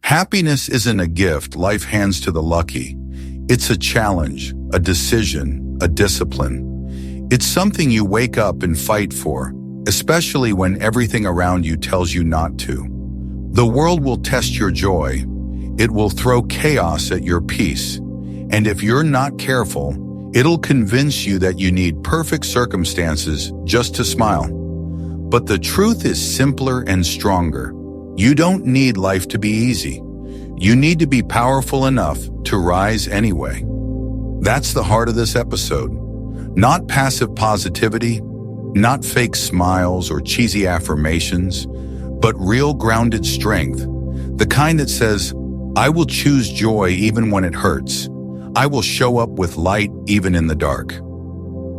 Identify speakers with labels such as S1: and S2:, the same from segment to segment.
S1: Happiness isn't a gift life hands to the lucky. It's a challenge, a decision, a discipline. It's something you wake up and fight for, especially when everything around you tells you not to. The world will test your joy. It will throw chaos at your peace. And if you're not careful, it'll convince you that you need perfect circumstances just to smile. But the truth is simpler and stronger. You don't need life to be easy. You need to be powerful enough to rise anyway. That's the heart of this episode. Not passive positivity, not fake smiles or cheesy affirmations, but real grounded strength. The kind that says, I will choose joy even when it hurts. I will show up with light even in the dark.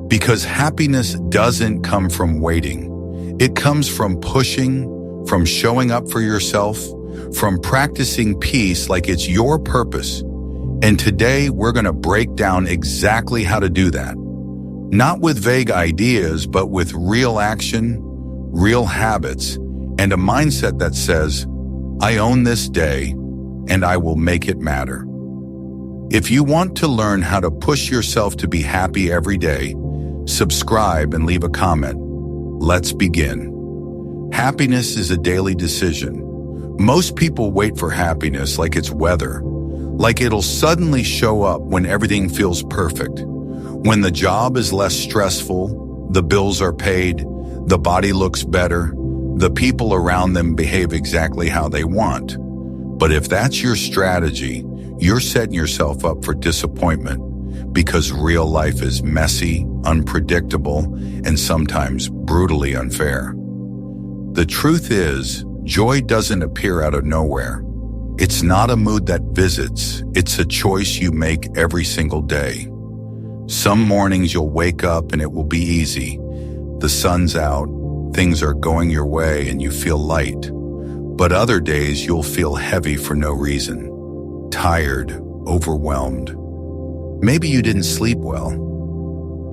S1: Because happiness doesn't come from waiting. It comes from pushing, from showing up for yourself, from practicing peace like it's your purpose. And today we're going to break down exactly how to do that. Not with vague ideas, but with real action, real habits, and a mindset that says, I own this day and I will make it matter. If you want to learn how to push yourself to be happy every day, subscribe and leave a comment. Let's begin. Happiness is a daily decision. Most people wait for happiness like it's weather, like it'll suddenly show up when everything feels perfect. When the job is less stressful, the bills are paid, the body looks better, the people around them behave exactly how they want. But if that's your strategy, you're setting yourself up for disappointment because real life is messy, unpredictable, and sometimes brutally unfair. The truth is, joy doesn't appear out of nowhere. It's not a mood that visits, it's a choice you make every single day. Some mornings you'll wake up and it will be easy. The sun's out, things are going your way and you feel light. But other days you'll feel heavy for no reason. Tired, overwhelmed. Maybe you didn't sleep well.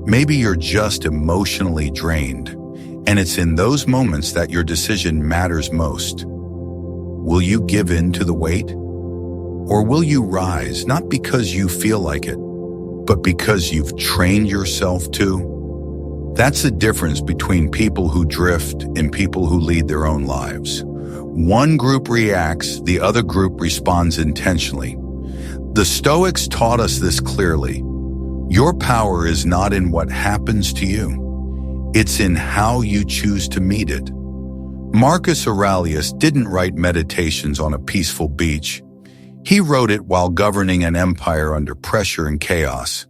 S1: Maybe you're just emotionally drained. And it's in those moments that your decision matters most. Will you give in to the weight? Or will you rise, not because you feel like it, but because you've trained yourself to? That's the difference between people who drift and people who lead their own lives. One group reacts, the other group responds intentionally. The Stoics taught us this clearly. Your power is not in what happens to you. It's in how you choose to meet it. Marcus Aurelius didn't write Meditations on a peaceful beach. He wrote it while governing an empire under pressure and chaos.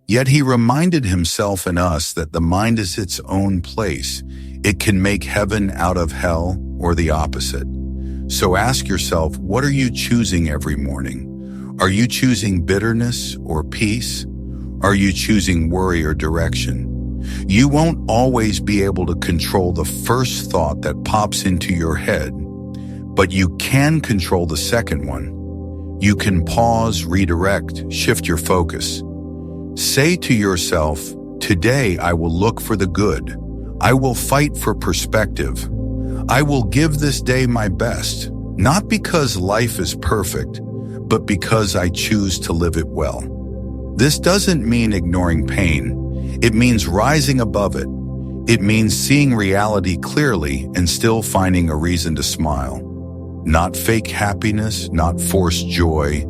S1: Yet he reminded himself and us that the mind is its own place. It can make heaven out of hell or the opposite. So ask yourself, what are you choosing every morning? Are you choosing bitterness or peace? Are you choosing worry or direction? You won't always be able to control the first thought that pops into your head, but you can control the second one. You can pause, redirect, shift your focus. Say to yourself, today I will look for the good. I will fight for perspective. I will give this day my best, not because life is perfect, but because I choose to live it well. This doesn't mean ignoring pain. It means rising above it. It means seeing reality clearly and still finding a reason to smile. Not fake happiness, not forced joy,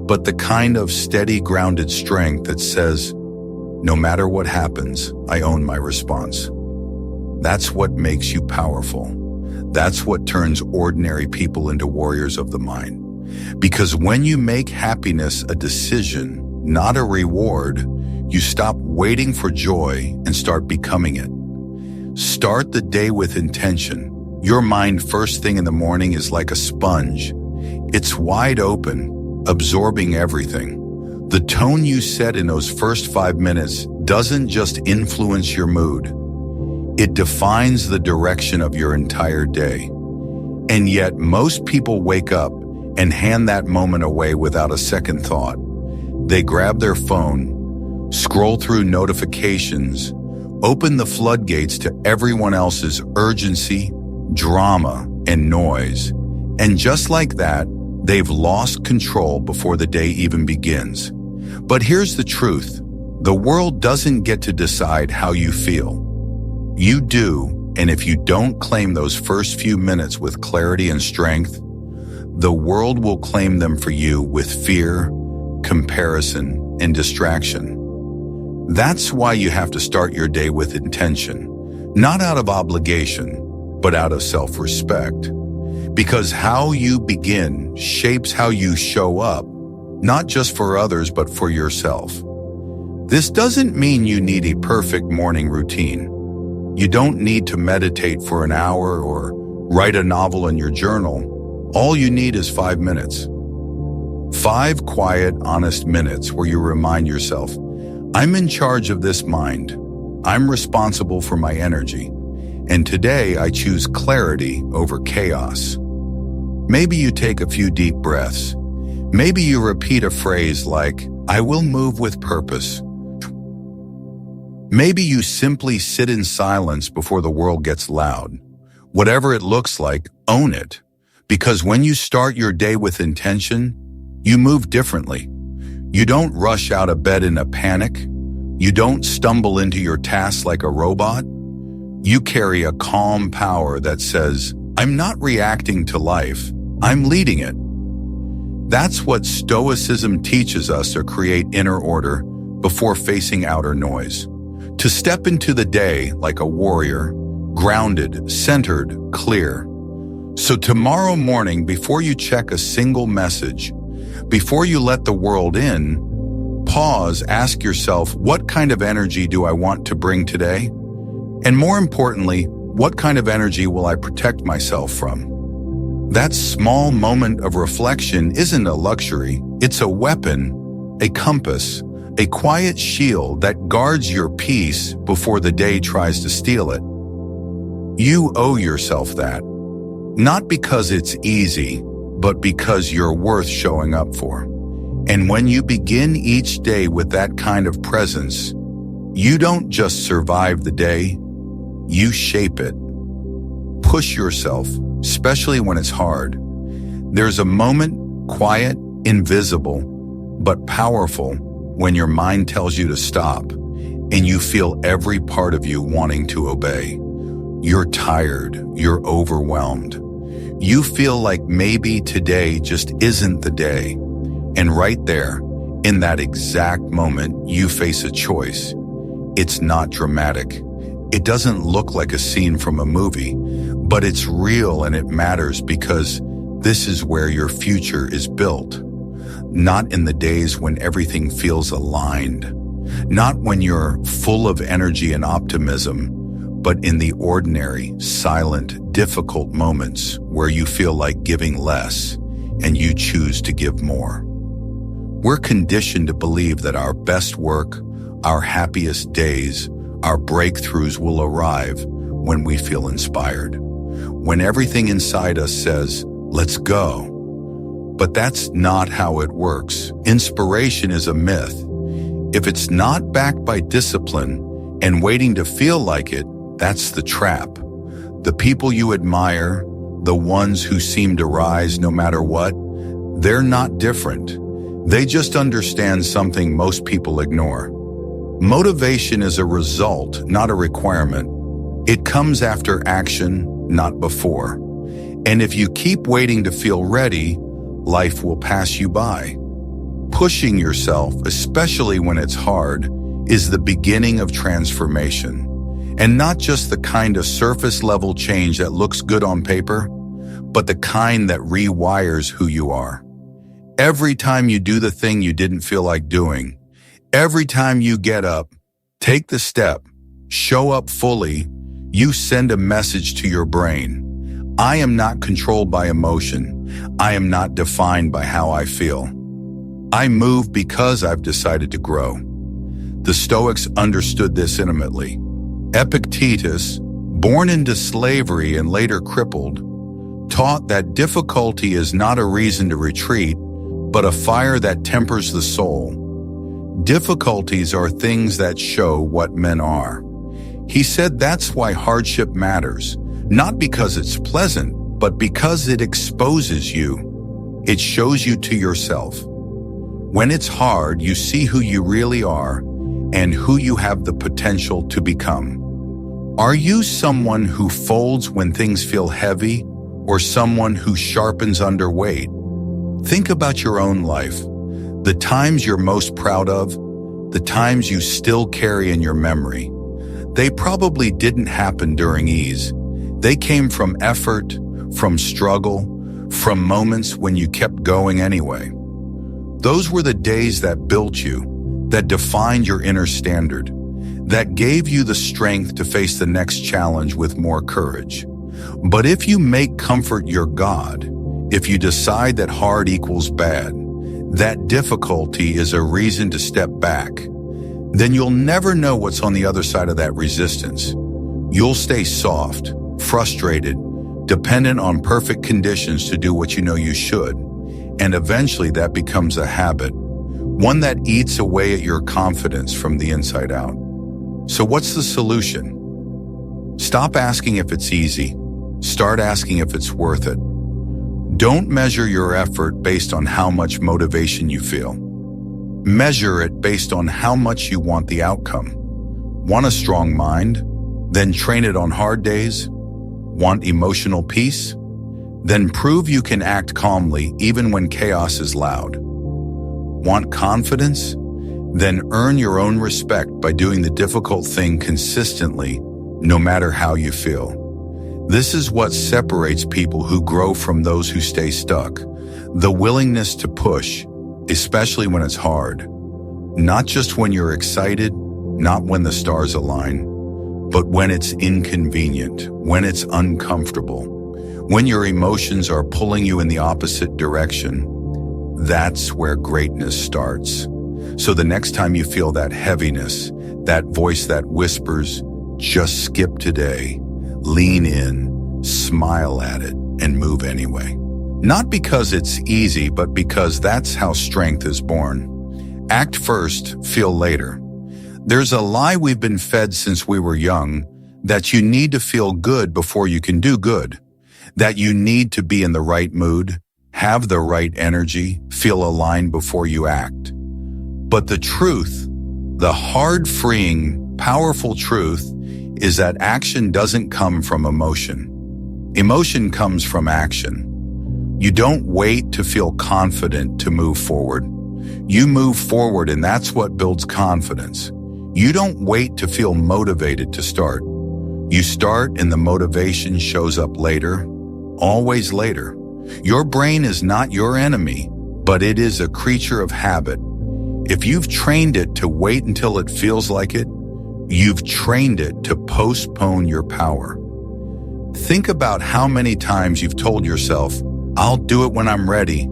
S1: but the kind of steady, grounded strength that says, no matter what happens, I own my response. That's what makes you powerful. That's what turns ordinary people into warriors of the mind. Because when you make happiness a decision, not a reward, you stop waiting for joy and start becoming it. Start the day with intention. Your mind first thing in the morning is like a sponge. It's wide open, absorbing everything. The tone you set in those first 5 minutes doesn't just influence your mood. It defines the direction of your entire day. And yet most people wake up and hand that moment away without a second thought. They grab their phone, scroll through notifications, open the floodgates to everyone else's urgency, drama, and noise. And just like that, They've lost control before the day even begins. But here's the truth. The world doesn't get to decide how you feel. You do, and if you don't claim those first few minutes with clarity and strength, the world will claim them for you with fear, comparison, and distraction. That's why you have to start your day with intention, not out of obligation, but out of self-respect. Because how you begin shapes how you show up, not just for others, but for yourself. This doesn't mean you need a perfect morning routine. You don't need to meditate for an hour or write a novel in your journal. All you need is 5 minutes. 5 quiet, honest minutes where you remind yourself, I'm in charge of this mind. I'm responsible for my energy. And today I choose clarity over chaos. Maybe you take a few deep breaths. Maybe you repeat a phrase like, I will move with purpose. Maybe you simply sit in silence before the world gets loud. Whatever it looks like, own it. Because when you start your day with intention, you move differently. You don't rush out of bed in a panic. You don't stumble into your tasks like a robot. You carry a calm power that says, I'm not reacting to life, I'm leading it. That's what Stoicism teaches us to create inner order before facing outer noise. To step into the day like a warrior, grounded, centered, clear. So tomorrow morning, before you check a single message, before you let the world in, pause, ask yourself, what kind of energy do I want to bring today? And more importantly, what kind of energy will I protect myself from? That small moment of reflection isn't a luxury, it's a weapon, a compass, a quiet shield that guards your peace before the day tries to steal it. You owe yourself that, not because it's easy, but because you're worth showing up for. And when you begin each day with that kind of presence, you don't just survive the day, you shape it. Push yourself, especially when it's hard. There's a moment, quiet, invisible, but powerful, when your mind tells you to stop, and you feel every part of you wanting to obey. You're tired, you're overwhelmed. You feel like maybe today just isn't the day. And right there, in that exact moment, you face a choice. It's not dramatic. It doesn't look like a scene from a movie, but it's real and it matters because this is where your future is built. Not in the days when everything feels aligned. Not when you're full of energy and optimism, but in the ordinary, silent, difficult moments where you feel like giving less and you choose to give more. We're conditioned to believe that our best work, our happiest days, our breakthroughs will arrive when we feel inspired. When everything inside us says, let's go. But that's not how it works. Inspiration is a myth. If it's not backed by discipline and waiting to feel like it, that's the trap. The people you admire, the ones who seem to rise no matter what, they're not different. They just understand something most people ignore. Motivation is a result, not a requirement. It comes after action, not before. And if you keep waiting to feel ready, life will pass you by. Pushing yourself, especially when it's hard, is the beginning of transformation. And not just the kind of surface-level change that looks good on paper, but the kind that rewires who you are. Every time you do the thing you didn't feel like doing, every time you get up, take the step, show up fully, you send a message to your brain. I am not controlled by emotion. I am not defined by how I feel. I move because I've decided to grow. The Stoics understood this intimately. Epictetus, born into slavery and later crippled, taught that difficulty is not a reason to retreat, but a fire that tempers the soul. Difficulties are things that show what men are. He said that's why hardship matters, not because it's pleasant, but because it exposes you. It shows you to yourself. When it's hard, you see who you really are and who you have the potential to become. Are you someone who folds when things feel heavy, or someone who sharpens under weight? Think about your own life. The times you're most proud of, the times you still carry in your memory. They probably didn't happen during ease. They came from effort, from struggle, from moments when you kept going anyway. Those were the days that built you, that defined your inner standard, that gave you the strength to face the next challenge with more courage. But if you make comfort your God, if you decide that hard equals bad, that difficulty is a reason to step back, then you'll never know what's on the other side of that resistance. You'll stay soft, frustrated, dependent on perfect conditions to do what you know you should, and eventually that becomes a habit, one that eats away at your confidence from the inside out. So what's the solution? Stop asking if it's easy. Start asking if it's worth it. Don't measure your effort based on how much motivation you feel. Measure it based on how much you want the outcome. Want a strong mind? Then train it on hard days. Want emotional peace? Then prove you can act calmly even when chaos is loud. Want confidence? Then earn your own respect by doing the difficult thing consistently, no matter how you feel. This is what separates people who grow from those who stay stuck. The willingness to push, especially when it's hard. Not just when you're excited, not when the stars align, but when it's inconvenient, when it's uncomfortable, when your emotions are pulling you in the opposite direction. That's where greatness starts. So the next time you feel that heaviness, that voice that whispers, just skip today, lean in, smile at it, and move anyway. Not because it's easy, but because that's how strength is born. Act first, feel later. There's a lie we've been fed since we were young, that you need to feel good before you can do good, that you need to be in the right mood, have the right energy, feel aligned before you act. But the truth, the hard, freeing, powerful truth, is that action doesn't come from emotion. Emotion comes from action. You don't wait to feel confident to move forward. You move forward, and that's what builds confidence. You don't wait to feel motivated to start. You start, and the motivation shows up later, always later. Your brain is not your enemy, but it is a creature of habit. If you've trained it to wait until it feels like it, you've trained it to postpone your power. Think about how many times you've told yourself, I'll do it when I'm ready.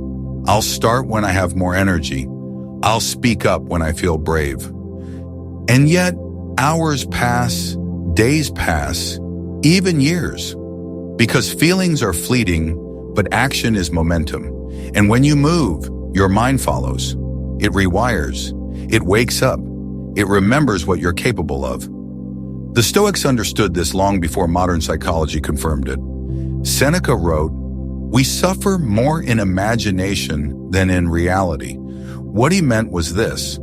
S1: I'll start when I have more energy. I'll speak up when I feel brave. And yet, hours pass, days pass, even years. Because feelings are fleeting, but action is momentum. And when you move, your mind follows. It rewires. It wakes up. It remembers what you're capable of. The Stoics understood this long before modern psychology confirmed it. Seneca wrote, "We suffer more in imagination than in reality." What he meant was this: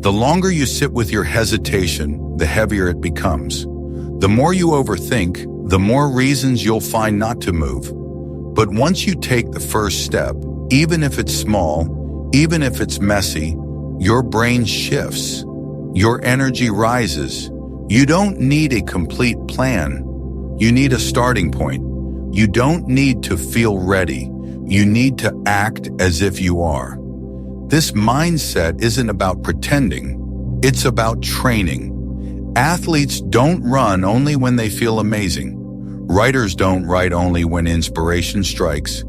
S1: the longer you sit with your hesitation, the heavier it becomes. The more you overthink, the more reasons you'll find not to move. But once you take the first step, even if it's small, even if it's messy, your brain shifts. Your energy rises. You don't need a complete plan. You need a starting point. You don't need to feel ready. You need to act as if you are. This mindset isn't about pretending. It's about training. Athletes don't run only when they feel amazing. Writers don't write only when inspiration strikes.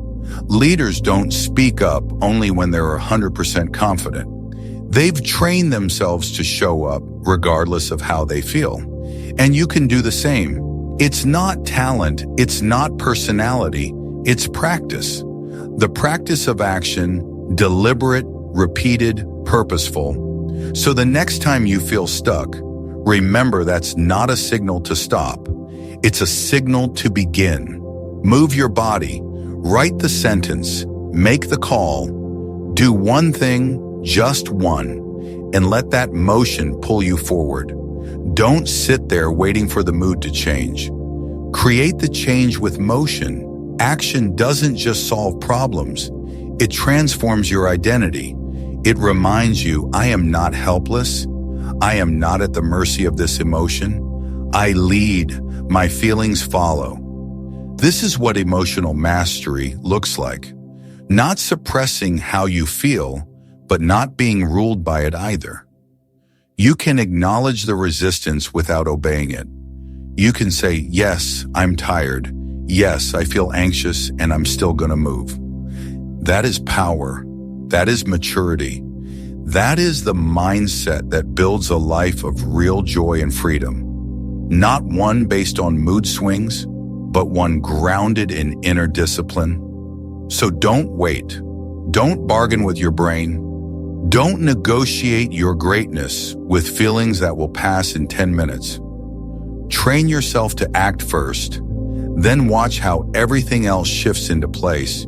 S1: Leaders don't speak up only when they're 100% confident. They've trained themselves to show up regardless of how they feel. And you can do the same. It's not talent, it's not personality, it's practice. The practice of action, deliberate, repeated, purposeful. So the next time you feel stuck, remember that's not a signal to stop. It's a signal to begin. Move your body, write the sentence, Make the call. Do one thing, just one, and let that motion pull you forward. Don't sit there waiting for the mood to change. Create the change with motion. Action doesn't just solve problems. It transforms your identity. It reminds you, I am not helpless. I am not at the mercy of this emotion. I lead. My feelings follow. This is what emotional mastery looks like. Not suppressing how you feel, but not being ruled by it either. You can acknowledge the resistance without obeying it. You can say, yes, I'm tired. Yes, I feel anxious, and I'm still going to move. That is power. That is maturity. That is the mindset that builds a life of real joy and freedom. Not one based on mood swings, but one grounded in inner discipline. So don't wait. Don't bargain with your brain. Don't negotiate your greatness with feelings that will pass in 10 minutes. Train yourself to act first, then watch how everything else shifts into place.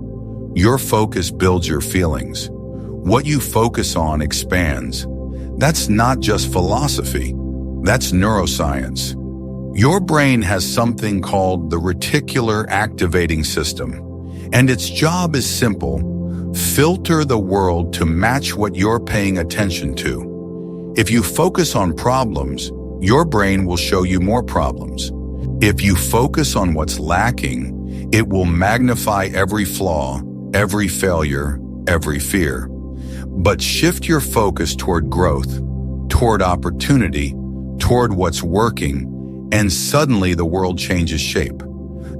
S1: Your focus builds your feelings. What you focus on expands. That's not just philosophy. That's neuroscience. Your brain has something called the reticular activating system, and its job is simple: filter the world to match what you're paying attention to. If you focus on problems, your brain will show you more problems. If you focus on what's lacking, it will magnify every flaw, every failure, every fear. But shift your focus toward growth, toward opportunity, toward what's working, and suddenly the world changes shape.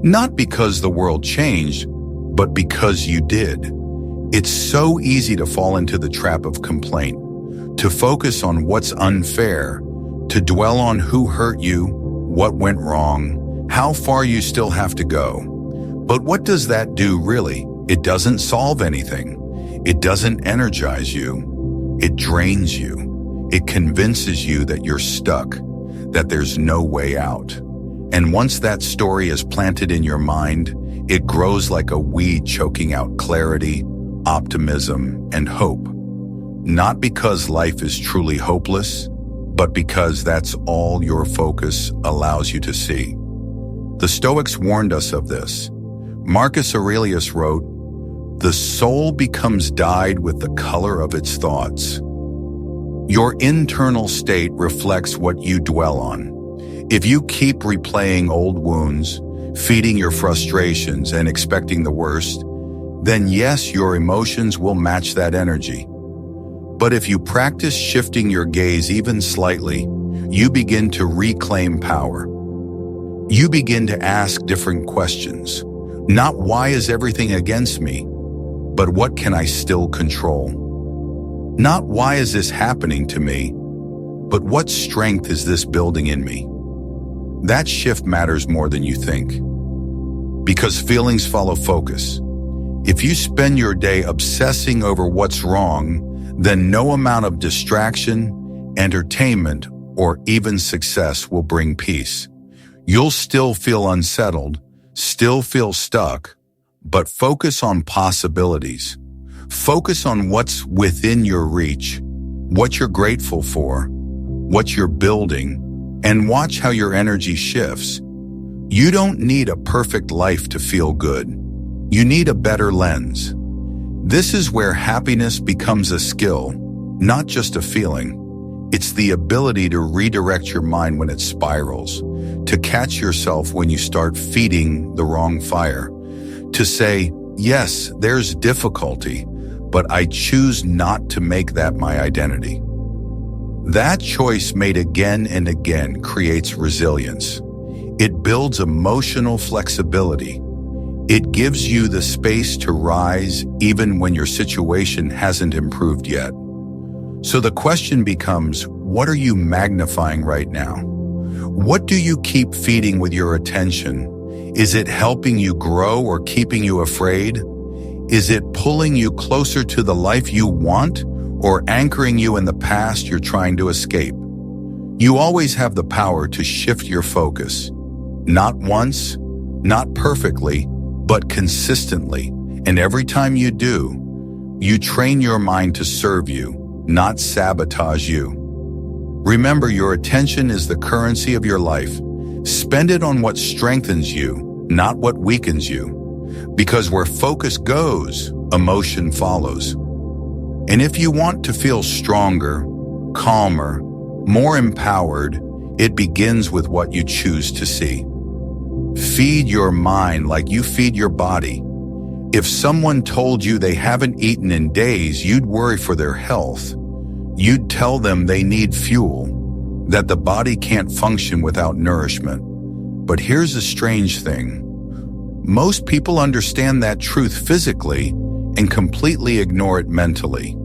S1: Not because the world changed, but because you did. It's so easy to fall into the trap of complaint, to focus on what's unfair, to dwell on who hurt you, what went wrong, how far you still have to go. But what does that do really? It doesn't solve anything. It doesn't energize you. It drains you. It convinces you that you're stuck, that there's no way out. And once that story is planted in your mind, it grows like a weed choking out clarity, optimism, and hope. Not because life is truly hopeless, but because that's all your focus allows you to see. The Stoics warned us of this. Marcus Aurelius wrote, "The soul becomes dyed with the color of its thoughts." Your internal state reflects what you dwell on. If you keep replaying old wounds, feeding your frustrations, and expecting the worst, then yes, your emotions will match that energy. But if you practice shifting your gaze even slightly, you begin to reclaim power. You begin to ask different questions. Not why is everything against me, but what can I still control? Not why is this happening to me, but what strength is this building in me? That shift matters more than you think. Because feelings follow focus. If you spend your day obsessing over what's wrong, then no amount of distraction, entertainment, or even success will bring peace. You'll still feel unsettled, still feel stuck, but focus on possibilities. Focus on what's within your reach, what you're grateful for, what you're building, and watch how your energy shifts. You don't need a perfect life to feel good. You need a better lens. This is where happiness becomes a skill, not just a feeling. It's the ability to redirect your mind when it spirals, to catch yourself when you start feeding the wrong fire, to say, yes, there's difficulty, but I choose not to make that my identity. That choice made again and again creates resilience. It builds emotional flexibility. It gives you the space to rise even when your situation hasn't improved yet. So the question becomes, what are you magnifying right now? What do you keep feeding with your attention? Is it helping you grow or keeping you afraid? Is it pulling you closer to the life you want or anchoring you in the past you're trying to escape? You always have the power to shift your focus. Not once, not perfectly, but consistently. And every time you do, you train your mind to serve you, not sabotage you. Remember, your attention is the currency of your life. Spend it on what strengthens you, not what weakens you. Because where focus goes, emotion follows. And if you want to feel stronger, calmer, more empowered, it begins with what you choose to see. Feed your mind like you feed your body. If someone told you they haven't eaten in days, you'd worry for their health. You'd tell them they need fuel, that the body can't function without nourishment. But here's a strange thing. Most people understand that truth physically and completely ignore it mentally.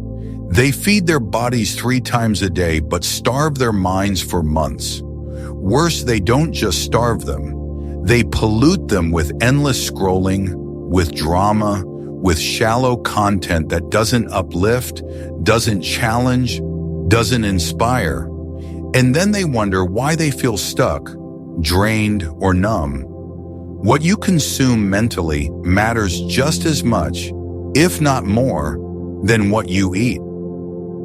S1: They feed their bodies 3 times a day but starve their minds for months. Worse, they don't just starve them. They pollute them with endless scrolling, with drama, with shallow content that doesn't uplift, doesn't challenge, doesn't inspire. And then they wonder why they feel stuck, drained, or numb. What you consume mentally matters just as much, if not more, than what you eat.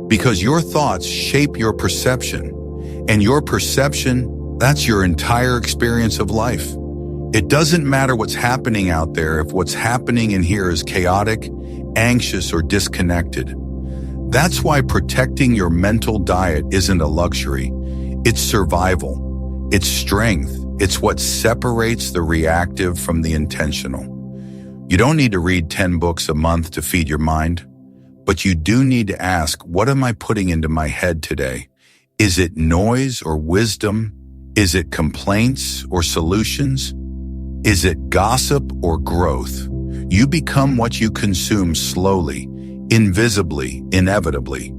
S1: Because your thoughts shape your perception, and your perception, that's your entire experience of life. It doesn't matter what's happening out there if what's happening in here is chaotic, anxious, or disconnected. That's why protecting your mental diet isn't a luxury. It's survival. It's strength. It's what separates the reactive from the intentional. You don't need to read 10 books a month to feed your mind, but you do need to ask, what am I putting into my head today? Is it noise or wisdom? Is it complaints or solutions? Is it gossip or growth? You become what you consume slowly, invisibly, inevitably.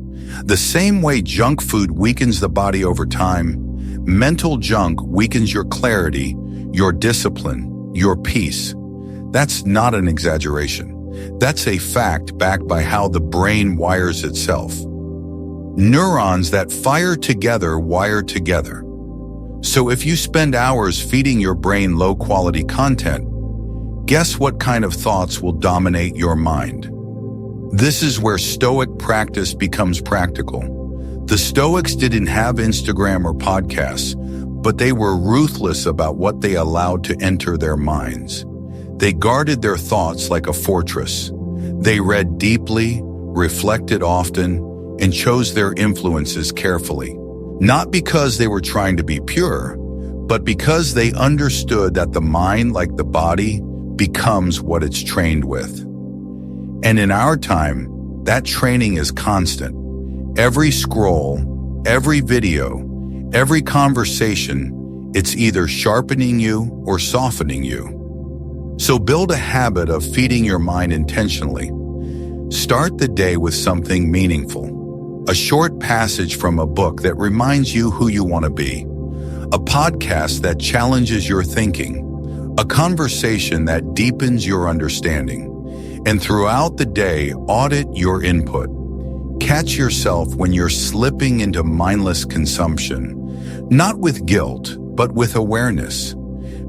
S1: The same way junk food weakens the body over time, mental junk weakens your clarity, your discipline, your peace. That's not an exaggeration. That's a fact backed by how the brain wires itself. Neurons that fire together wire together. So if you spend hours feeding your brain low-quality content, guess what kind of thoughts will dominate your mind? This is where Stoic practice becomes practical. The Stoics didn't have Instagram or podcasts, but they were ruthless about what they allowed to enter their minds. They guarded their thoughts like a fortress. They read deeply, reflected often, and chose their influences carefully. Not because they were trying to be pure, but because they understood that the mind, like the body, becomes what it's trained with. And in our time, that training is constant. Every scroll, every video, every conversation, it's either sharpening you or softening you. So build a habit of feeding your mind intentionally. Start the day with something meaningful. A short passage from a book that reminds you who you want to be. A podcast that challenges your thinking. A conversation that deepens your understanding. And throughout the day, audit your input. Catch yourself when you're slipping into mindless consumption, not with guilt, but with awareness.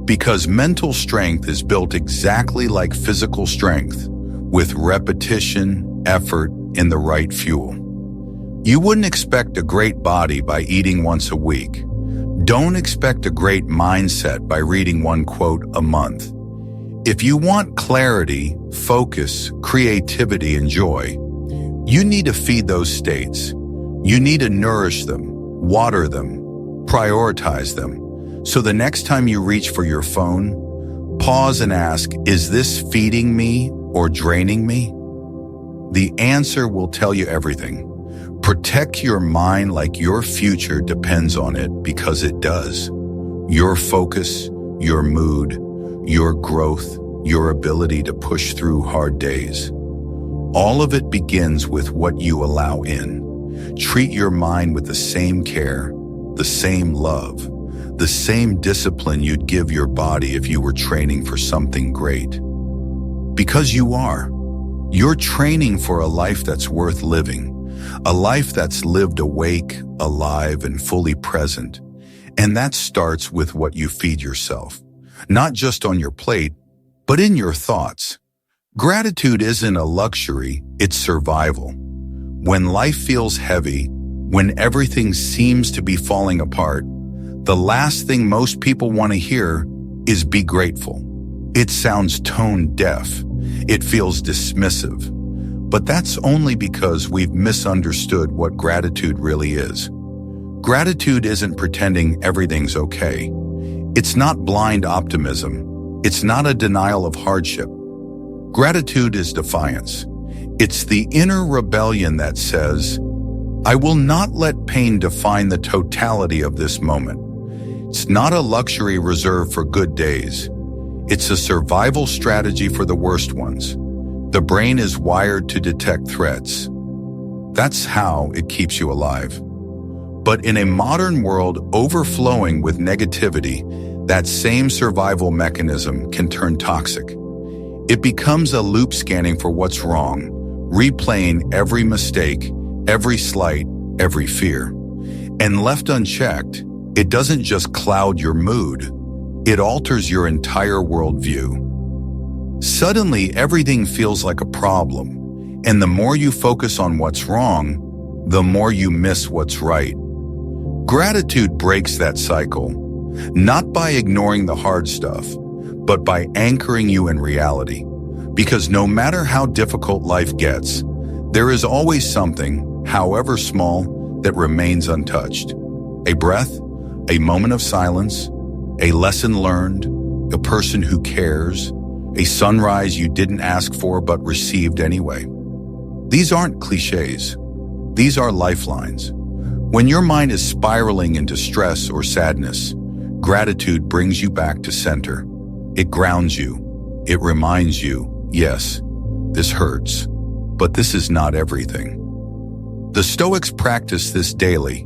S1: Because mental strength is built exactly like physical strength, with repetition, effort, and the right fuel. You wouldn't expect a great body by eating once a week. Don't expect a great mindset by reading one quote a month. If you want clarity, focus, creativity, and joy, you need to feed those states. You need to nourish them, water them, prioritize them. So the next time you reach for your phone, pause and ask, is this feeding me or draining me? The answer will tell you everything. Protect your mind like your future depends on it, because it does. Your focus, your mood, your growth, your ability to push through hard days. All of it begins with what you allow in. Treat your mind with the same care, the same love, the same discipline you'd give your body if you were training for something great. Because you are. You're training for a life that's worth living, a life that's lived awake, alive, and fully present. And that starts with what you feed yourself, not just on your plate, but in your thoughts. Gratitude isn't a luxury, it's survival. When life feels heavy, when everything seems to be falling apart, the last thing most people want to hear is be grateful. It sounds tone deaf. It feels dismissive. But that's only because we've misunderstood what gratitude really is. Gratitude isn't pretending everything's okay. It's not blind optimism. It's not a denial of hardship. Gratitude is defiance. It's the inner rebellion that says, I will not let pain define the totality of this moment. It's not a luxury reserved for good days. It's a survival strategy for the worst ones. The brain is wired to detect threats. That's how it keeps you alive. But in a modern world overflowing with negativity, that same survival mechanism can turn toxic. It becomes a loop scanning for what's wrong, replaying every mistake, every slight, every fear. And left unchecked, it doesn't just cloud your mood, it alters your entire worldview. Suddenly, everything feels like a problem, and the more you focus on what's wrong, the more you miss what's right. Gratitude breaks that cycle, not by ignoring the hard stuff, but by anchoring you in reality. Because no matter how difficult life gets, there is always something, however small, that remains untouched. A breath, a moment of silence, a lesson learned, a person who cares, a sunrise you didn't ask for but received anyway. These aren't cliches. These are lifelines. When your mind is spiraling into stress or sadness, gratitude brings you back to center. It grounds you. It reminds you, yes, this hurts, but this is not everything. The Stoics practiced this daily.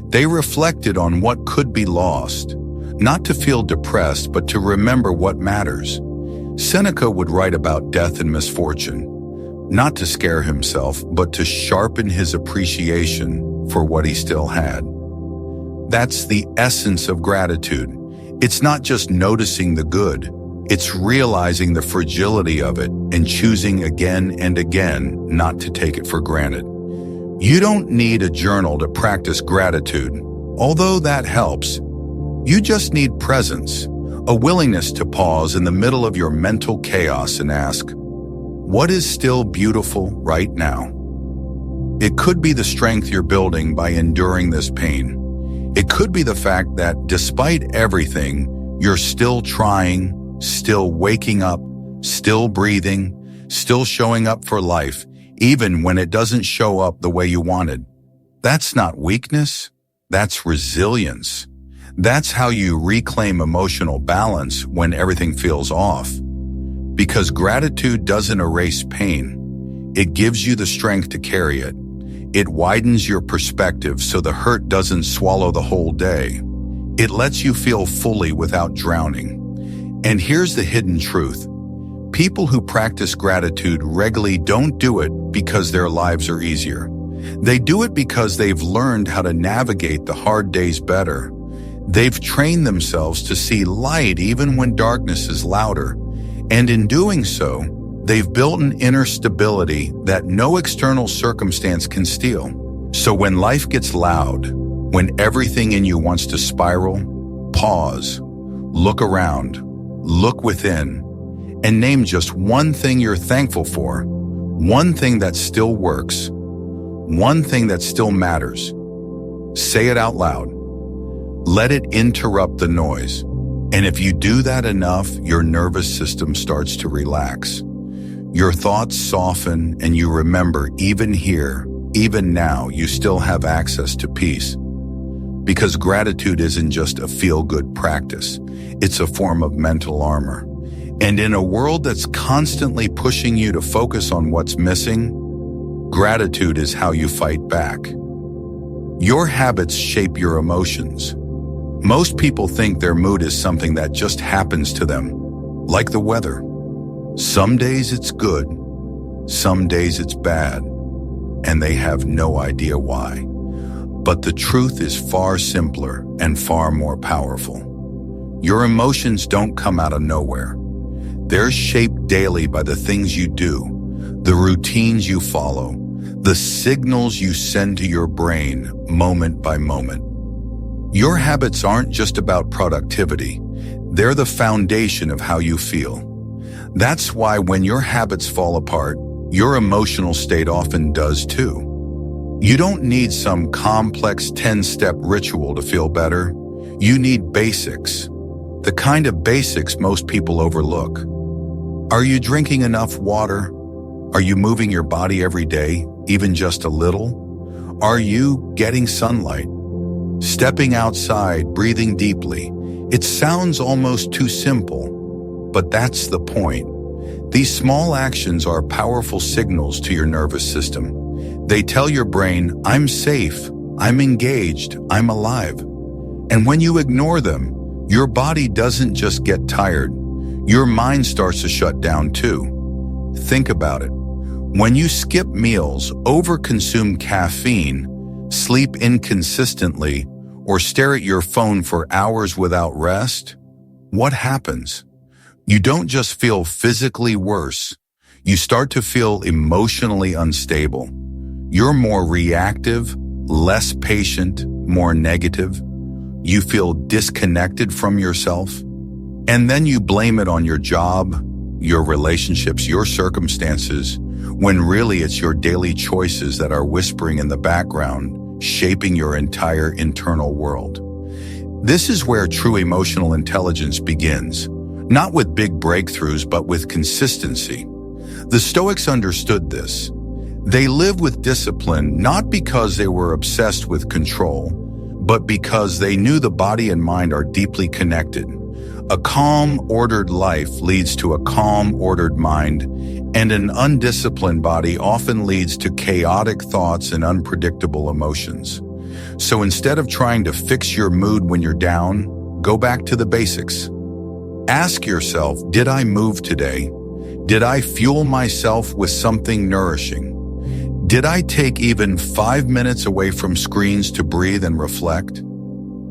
S1: They reflected on what could be lost, not to feel depressed, but to remember what matters. Seneca would write about death and misfortune, not to scare himself, but to sharpen his appreciation for what he still had. That's the essence of gratitude. It's not just noticing the good. It's realizing the fragility of it and choosing again and again not to take it for granted. You don't need a journal to practice gratitude, although that helps. You just need presence, a willingness to pause in the middle of your mental chaos and ask, what is still beautiful right now? It could be the strength you're building by enduring this pain. It could be the fact that despite everything, you're still trying, still waking up, still breathing, still showing up for life, even when it doesn't show up the way you wanted. That's not weakness, that's resilience. That's how you reclaim emotional balance when everything feels off. Because gratitude doesn't erase pain. It gives you the strength to carry it. It widens your perspective so the hurt doesn't swallow the whole day. It lets you feel fully without drowning. And here's the hidden truth. People who practice gratitude regularly don't do it because their lives are easier. They do it because they've learned how to navigate the hard days better. They've trained themselves to see light even when darkness is louder. And in doing so, they've built an inner stability that no external circumstance can steal. So when life gets loud, when everything in you wants to spiral, pause, look around, look within, and name just one thing you're thankful for, one thing that still works, one thing that still matters. Say it out loud. Let it interrupt the noise. And if you do that enough, your nervous system starts to relax. Your thoughts soften and you remember even here, even now, you still have access to peace. Because gratitude isn't just a feel-good practice. It's a form of mental armor. And in a world that's constantly pushing you to focus on what's missing, gratitude is how you fight back. Your habits shape your emotions. Most people think their mood is something that just happens to them, like the weather. Some days it's good, some days it's bad, and they have no idea why. But the truth is far simpler and far more powerful. Your emotions don't come out of nowhere. They're shaped daily by the things you do, the routines you follow, the signals you send to your brain moment by moment. Your habits aren't just about productivity. They're the foundation of how you feel. That's why when your habits fall apart, your emotional state often does too. You don't need some complex 10-step ritual to feel better. You need basics, the kind of basics most people overlook. Are you drinking enough water? Are you moving your body every day, even just a little? Are you getting sunlight? Stepping outside, breathing deeply. It sounds almost too simple, but that's the point. These small actions are powerful signals to your nervous system. They tell your brain, I'm safe, I'm engaged, I'm alive. And when you ignore them, your body doesn't just get tired. Your mind starts to shut down too. Think about it. When you skip meals, overconsume caffeine, sleep inconsistently, or stare at your phone for hours without rest, what happens? You don't just feel physically worse. You start to feel emotionally unstable. You're more reactive, less patient, more negative. You feel disconnected from yourself. And then you blame it on your job, your relationships, your circumstances, when really it's your daily choices that are whispering in the background, shaping your entire internal world. This is where true emotional intelligence begins, not with big breakthroughs, but with consistency. The Stoics understood this. They lived with discipline not because they were obsessed with control, but because they knew the body and mind are deeply connected. A calm, ordered life leads to a calm, ordered mind, and an undisciplined body often leads to chaotic thoughts and unpredictable emotions. So instead of trying to fix your mood when you're down, go back to the basics. Ask yourself, did I move today? Did I fuel myself with something nourishing? Did I take even 5 minutes away from screens to breathe and reflect?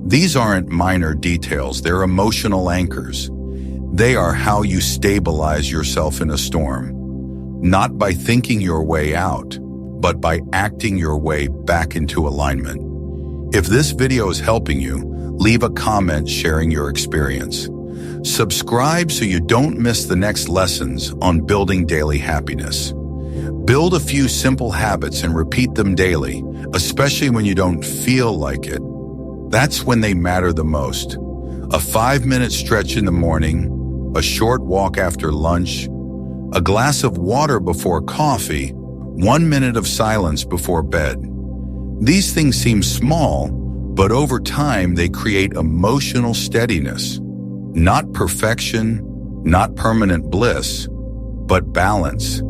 S1: These aren't minor details, they're emotional anchors. They are how you stabilize yourself in a storm, not by thinking your way out, but by acting your way back into alignment. If this video is helping you, leave a comment sharing your experience. Subscribe so you don't miss the next lessons on building daily happiness. Build a few simple habits and repeat them daily, especially when you don't feel like it. That's when they matter the most. A 5-minute stretch in the morning, a short walk after lunch, a glass of water before coffee, 1 minute of silence before bed. These things seem small, but over time they create emotional steadiness. Not perfection, not permanent bliss, but balance.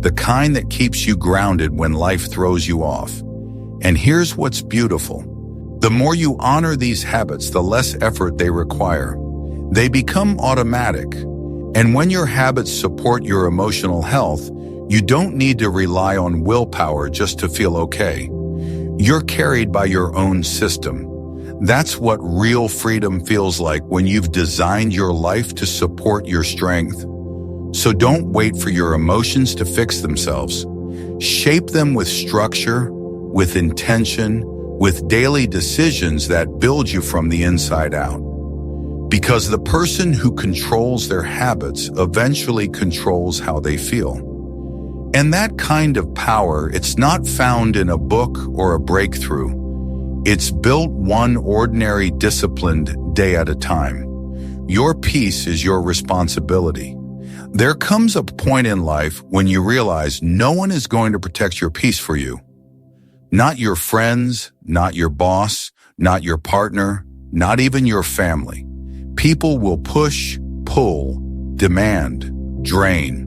S1: The kind that keeps you grounded when life throws you off. And here's what's beautiful. The more you honor these habits, the less effort they require. They become automatic. And when your habits support your emotional health, you don't need to rely on willpower just to feel okay. You're carried by your own system. That's what real freedom feels like when you've designed your life to support your strength. So don't wait for your emotions to fix themselves. Shape them with structure, with intention, with daily decisions that build you from the inside out. Because the person who controls their habits eventually controls how they feel. And that kind of power, it's not found in a book or a breakthrough. It's built one ordinary, disciplined day at a time. Your peace is your responsibility. There comes a point in life when you realize no one is going to protect your peace for you. Not your friends, not your boss, not your partner, not even your family. People will push, pull, demand, drain.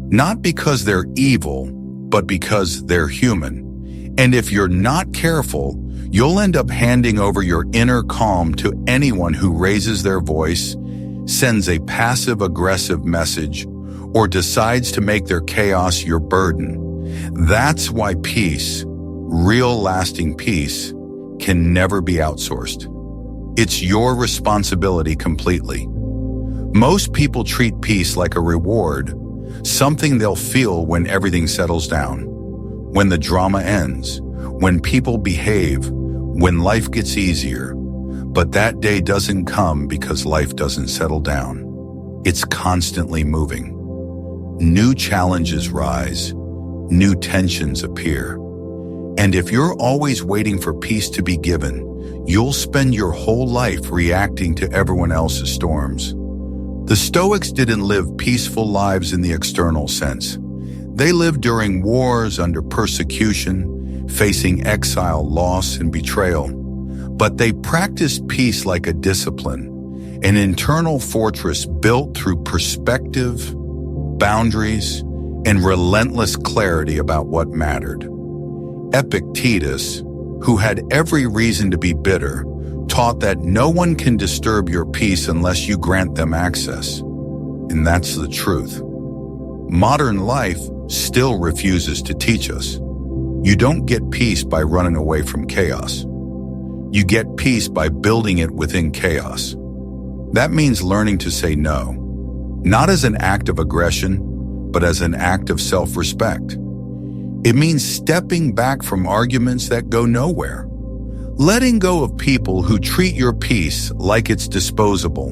S1: Not because they're evil, but because they're human. And if you're not careful, you'll end up handing over your inner calm to anyone who raises their voice, sends a passive-aggressive message, or decides to make their chaos your burden. That's why peace, real lasting peace, can never be outsourced. It's your responsibility completely. Most people treat peace like a reward, something they'll feel when everything settles down, when the drama ends, when people behave, when life gets easier. But that day doesn't come because life doesn't settle down. It's constantly moving. New challenges rise, new tensions appear. And if you're always waiting for peace to be given, you'll spend your whole life reacting to everyone else's storms. The Stoics didn't live peaceful lives in the external sense. They lived during wars, under persecution, facing exile, loss, and betrayal. But they practiced peace like a discipline, an internal fortress built through perspective, boundaries, and relentless clarity about what mattered. Epictetus, who had every reason to be bitter, taught that no one can disturb your peace unless you grant them access. And that's the truth. Modern life still refuses to teach us. You don't get peace by running away from chaos. You get peace by building it within chaos. That means learning to say no, not as an act of aggression, but as an act of self-respect. It means stepping back from arguments that go nowhere, letting go of people who treat your peace like it's disposable,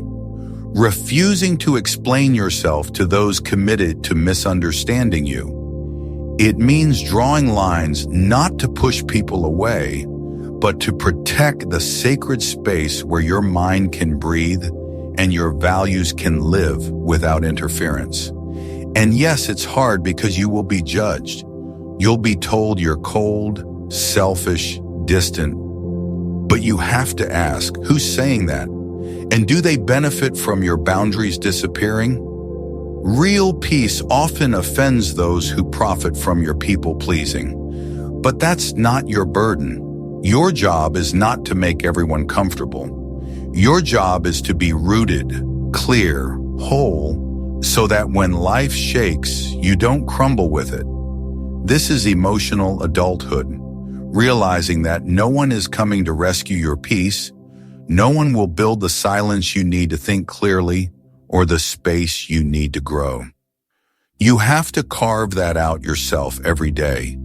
S1: refusing to explain yourself to those committed to misunderstanding you. It means drawing lines not to push people away, but to protect the sacred space where your mind can breathe and your values can live without interference. And yes, it's hard because you will be judged. You'll be told you're cold, selfish, distant. But you have to ask, who's saying that? And do they benefit from your boundaries disappearing? Real peace often offends those who profit from your people-pleasing. But that's not your burden. Your job is not to make everyone comfortable. Your job is to be rooted, clear, whole, so that when life shakes, you don't crumble with it. This is emotional adulthood, realizing that no one is coming to rescue your peace. No one will build the silence you need to think clearly or the space you need to grow. You have to carve that out yourself every day.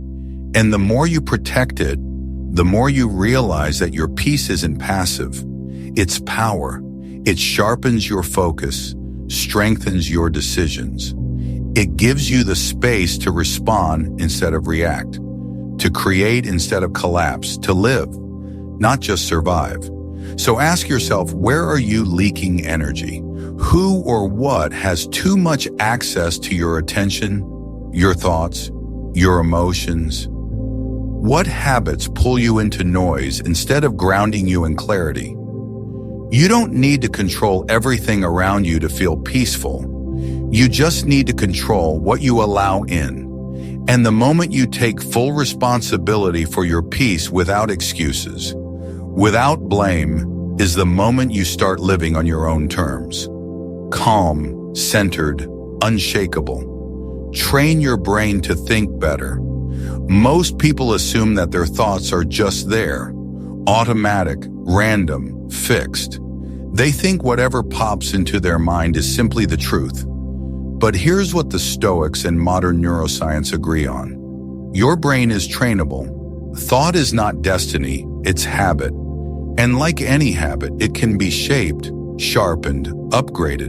S1: And the more you protect it, the more you realize that your peace isn't passive. It's power. It sharpens your focus, strengthens your decisions. It gives you the space to respond instead of react, to create instead of collapse, to live, not just survive. So ask yourself, where are you leaking energy? Who or what has too much access to your attention, your thoughts, your emotions? What habits pull you into noise instead of grounding you in clarity? You don't need to control everything around you to feel peaceful. You just need to control what you allow in. And the moment you take full responsibility for your peace without excuses, without blame, is the moment you start living on your own terms. Calm, centered, unshakable. Train your brain to think better. Most people assume that their thoughts are just there, automatic, random, fixed. They think whatever pops into their mind is simply the truth. But here's what the Stoics and modern neuroscience agree on. Your brain is trainable. Thought is not destiny, it's habit. And like any habit, it can be shaped, sharpened, upgraded.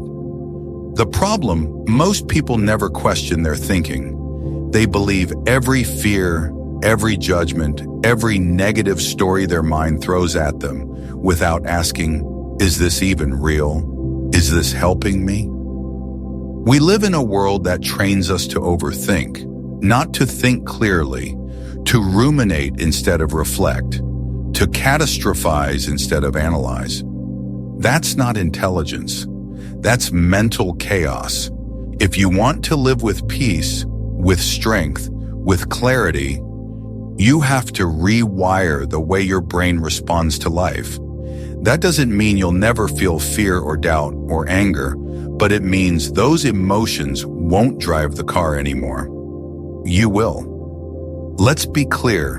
S1: The problem, most people never question their thinking. They believe every fear, every judgment, every negative story their mind throws at them without asking, is this even real? Is this helping me? We live in a world that trains us to overthink, not to think clearly, to ruminate instead of reflect, to catastrophize instead of analyze. That's not intelligence. That's mental chaos. If you want to live with peace, with strength, with clarity, you have to rewire the way your brain responds to life. That doesn't mean you'll never feel fear or doubt or anger, but it means those emotions won't drive the car anymore. You will. Let's be clear.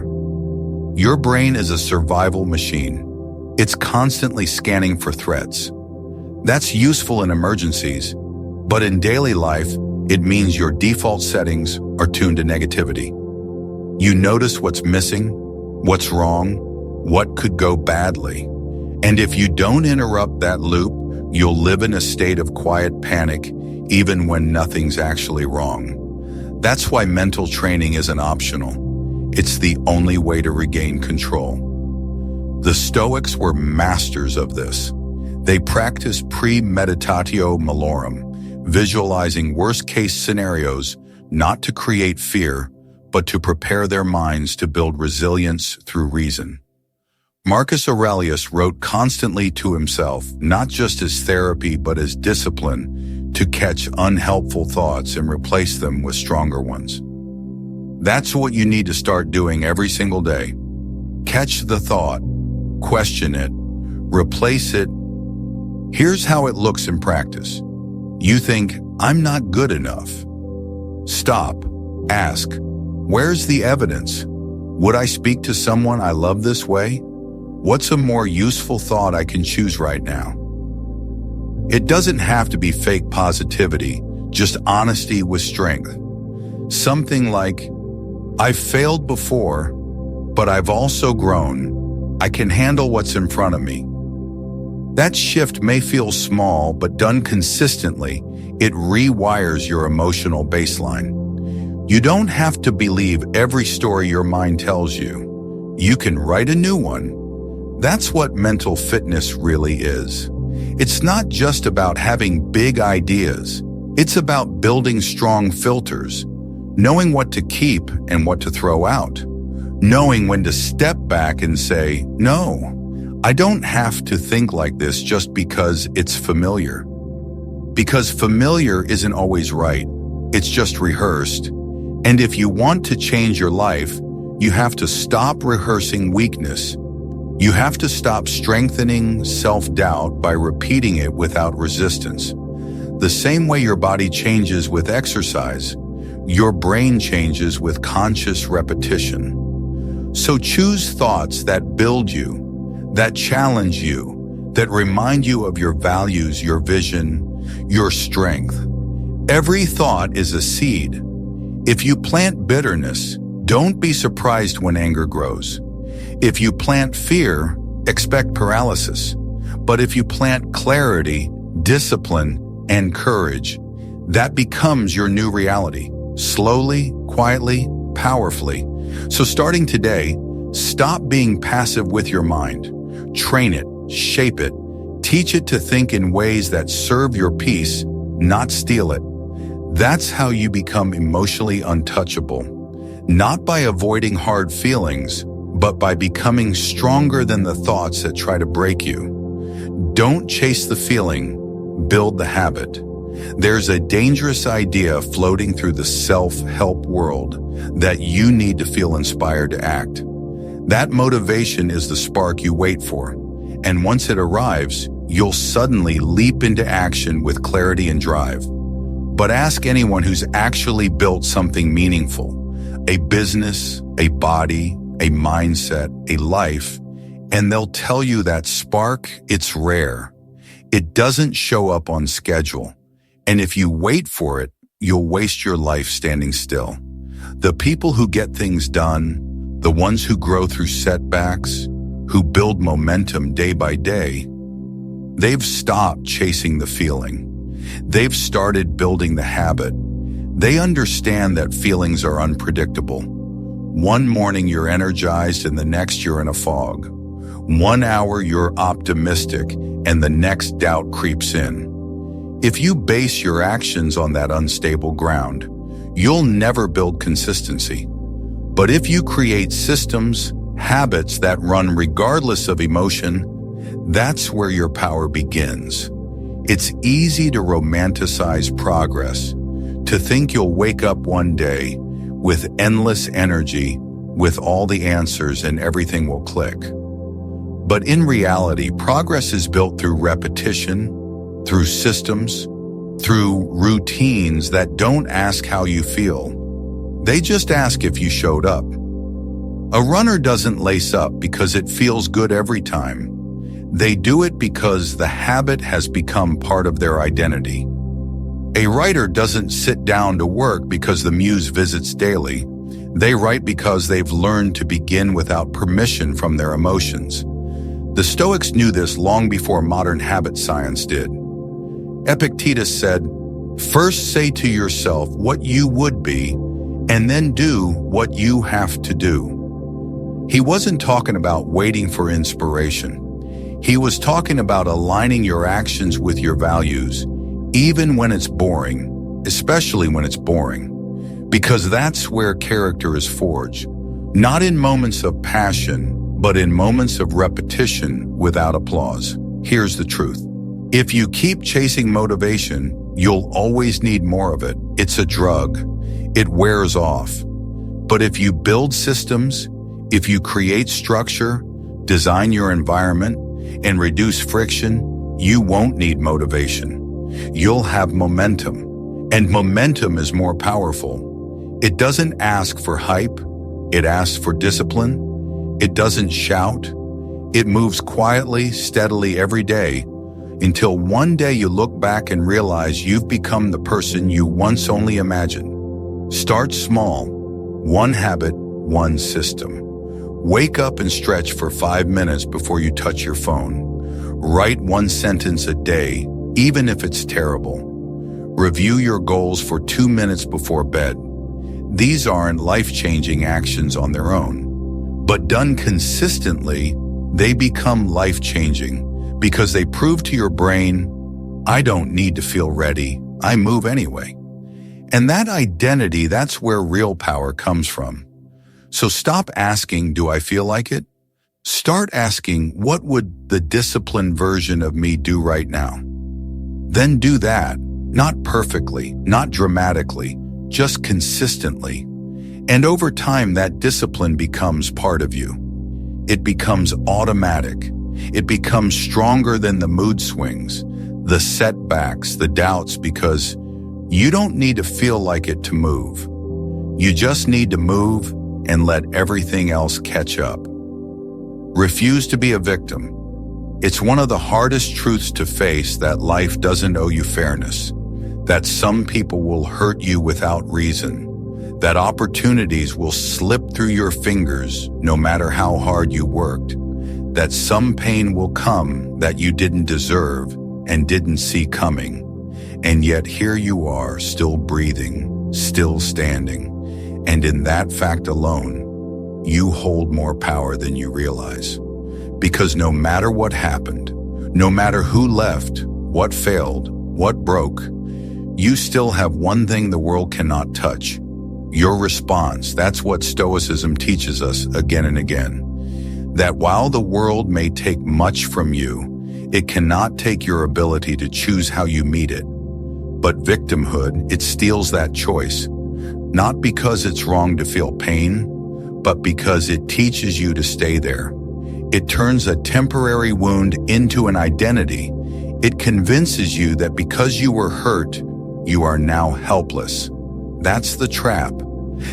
S1: Your brain is a survival machine. It's constantly scanning for threats. That's useful in emergencies, but in daily life, it means your default settings are tuned to negativity. You notice what's missing, what's wrong, what could go badly. And if you don't interrupt that loop, you'll live in a state of quiet panic even when nothing's actually wrong. That's why mental training isn't optional. It's the only way to regain control. The Stoics were masters of this. They practiced premeditatio malorum, visualizing worst-case scenarios not to create fear, but to prepare their minds to build resilience through reason. Marcus Aurelius wrote constantly to himself, not just as therapy but as discipline, to catch unhelpful thoughts and replace them with stronger ones. That's what you need to start doing every single day. Catch the thought, question it, replace it. Here's how it looks in practice. You think, I'm not good enough. Stop. Ask, where's the evidence? Would I speak to someone I love this way? What's a more useful thought I can choose right now? It doesn't have to be fake positivity, just honesty with strength. Something like, I've failed before, but I've also grown. I can handle what's in front of me. That shift may feel small, but done consistently, it rewires your emotional baseline. You don't have to believe every story your mind tells you. You can write a new one. That's what mental fitness really is. It's not just about having big ideas. It's about building strong filters, knowing what to keep and what to throw out, knowing when to step back and say, no, I don't have to think like this just because it's familiar. Because familiar isn't always right. It's just rehearsed. And if you want to change your life, you have to stop rehearsing weakness. You have to stop strengthening self-doubt by repeating it without resistance. The same way your body changes with exercise, your brain changes with conscious repetition. So choose thoughts that build you, that challenge you, that remind you of your values, your vision, your strength. Every thought is a seed. If you plant bitterness, don't be surprised when anger grows. If you plant fear, expect paralysis. But if you plant clarity, discipline, and courage, that becomes your new reality, slowly, quietly, powerfully. So starting today, stop being passive with your mind. Train it, shape it, teach it to think in ways that serve your peace, not steal it. That's how you become emotionally untouchable, not by avoiding hard feelings, but by becoming stronger than the thoughts that try to break you. Don't chase the feeling, build the habit. There's a dangerous idea floating through the self-help world that you need to feel inspired to act. That motivation is the spark you wait for, and once it arrives, you'll suddenly leap into action with clarity and drive. But ask anyone who's actually built something meaningful, a business, a body, a mindset, a life, and they'll tell you that spark, it's rare. It doesn't show up on schedule. And if you wait for it, you'll waste your life standing still. The people who get things done, the ones who grow through setbacks, who build momentum day by day, they've stopped chasing the feeling. They've started building the habit. They understand that feelings are unpredictable. One morning you're energized and the next you're in a fog. 1 hour you're optimistic and the next doubt creeps in. If you base your actions on that unstable ground, you'll never build consistency. But if you create systems, habits that run regardless of emotion, that's where your power begins. It's easy to romanticize progress, to think you'll wake up one day with endless energy, with all the answers and everything will click. But in reality, progress is built through repetition, through systems, through routines that don't ask how you feel. They just ask if you showed up. A runner doesn't lace up because it feels good every time. They do it because the habit has become part of their identity. A writer doesn't sit down to work because the muse visits daily. They write because they've learned to begin without permission from their emotions. The Stoics knew this long before modern habit science did. Epictetus said, "First say to yourself what you would be, and then do what you have to do." He wasn't talking about waiting for inspiration. He was talking about aligning your actions with your values, even when it's boring, especially when it's boring, because that's where character is forged, not in moments of passion, but in moments of repetition without applause. Here's the truth. If you keep chasing motivation, you'll always need more of it. It's a drug. It wears off. But if you build systems, if you create structure, design your environment, and reduce friction, you won't need motivation. You'll have momentum, and momentum is more powerful. It doesn't ask for hype, it asks for discipline. It doesn't shout. It moves quietly, steadily every day, until one day you look back and realize you've become the person you once only imagined. Start small, one habit, one system. Wake up and stretch for 5 minutes before you touch your phone. Write one sentence a day, even if it's terrible. Review your goals for 2 minutes before bed. These aren't life-changing actions on their own, but done consistently, they become life-changing because they prove to your brain, I don't need to feel ready, I move anyway. And that identity, that's where real power comes from. So stop asking, do I feel like it? Start asking, what would the disciplined version of me do right now? Then do that, not perfectly, not dramatically, just consistently. And over time, that discipline becomes part of you. It becomes automatic. It becomes stronger than the mood swings, the setbacks, the doubts, because you don't need to feel like it to move. You just need to move and let everything else catch up. Refuse to be a victim. It's one of the hardest truths to face, that life doesn't owe you fairness, that some people will hurt you without reason, that opportunities will slip through your fingers no matter how hard you worked, that some pain will come that you didn't deserve and didn't see coming. And yet here you are, still breathing, still standing. And in that fact alone, you hold more power than you realize. Because no matter what happened, no matter who left, what failed, what broke, you still have one thing the world cannot touch: your response. That's what Stoicism teaches us again and again. That while the world may take much from you, it cannot take your ability to choose how you meet it. But victimhood, it steals that choice. Not because it's wrong to feel pain, but because it teaches you to stay there. It turns a temporary wound into an identity. It convinces you that because you were hurt, you are now helpless. That's the trap.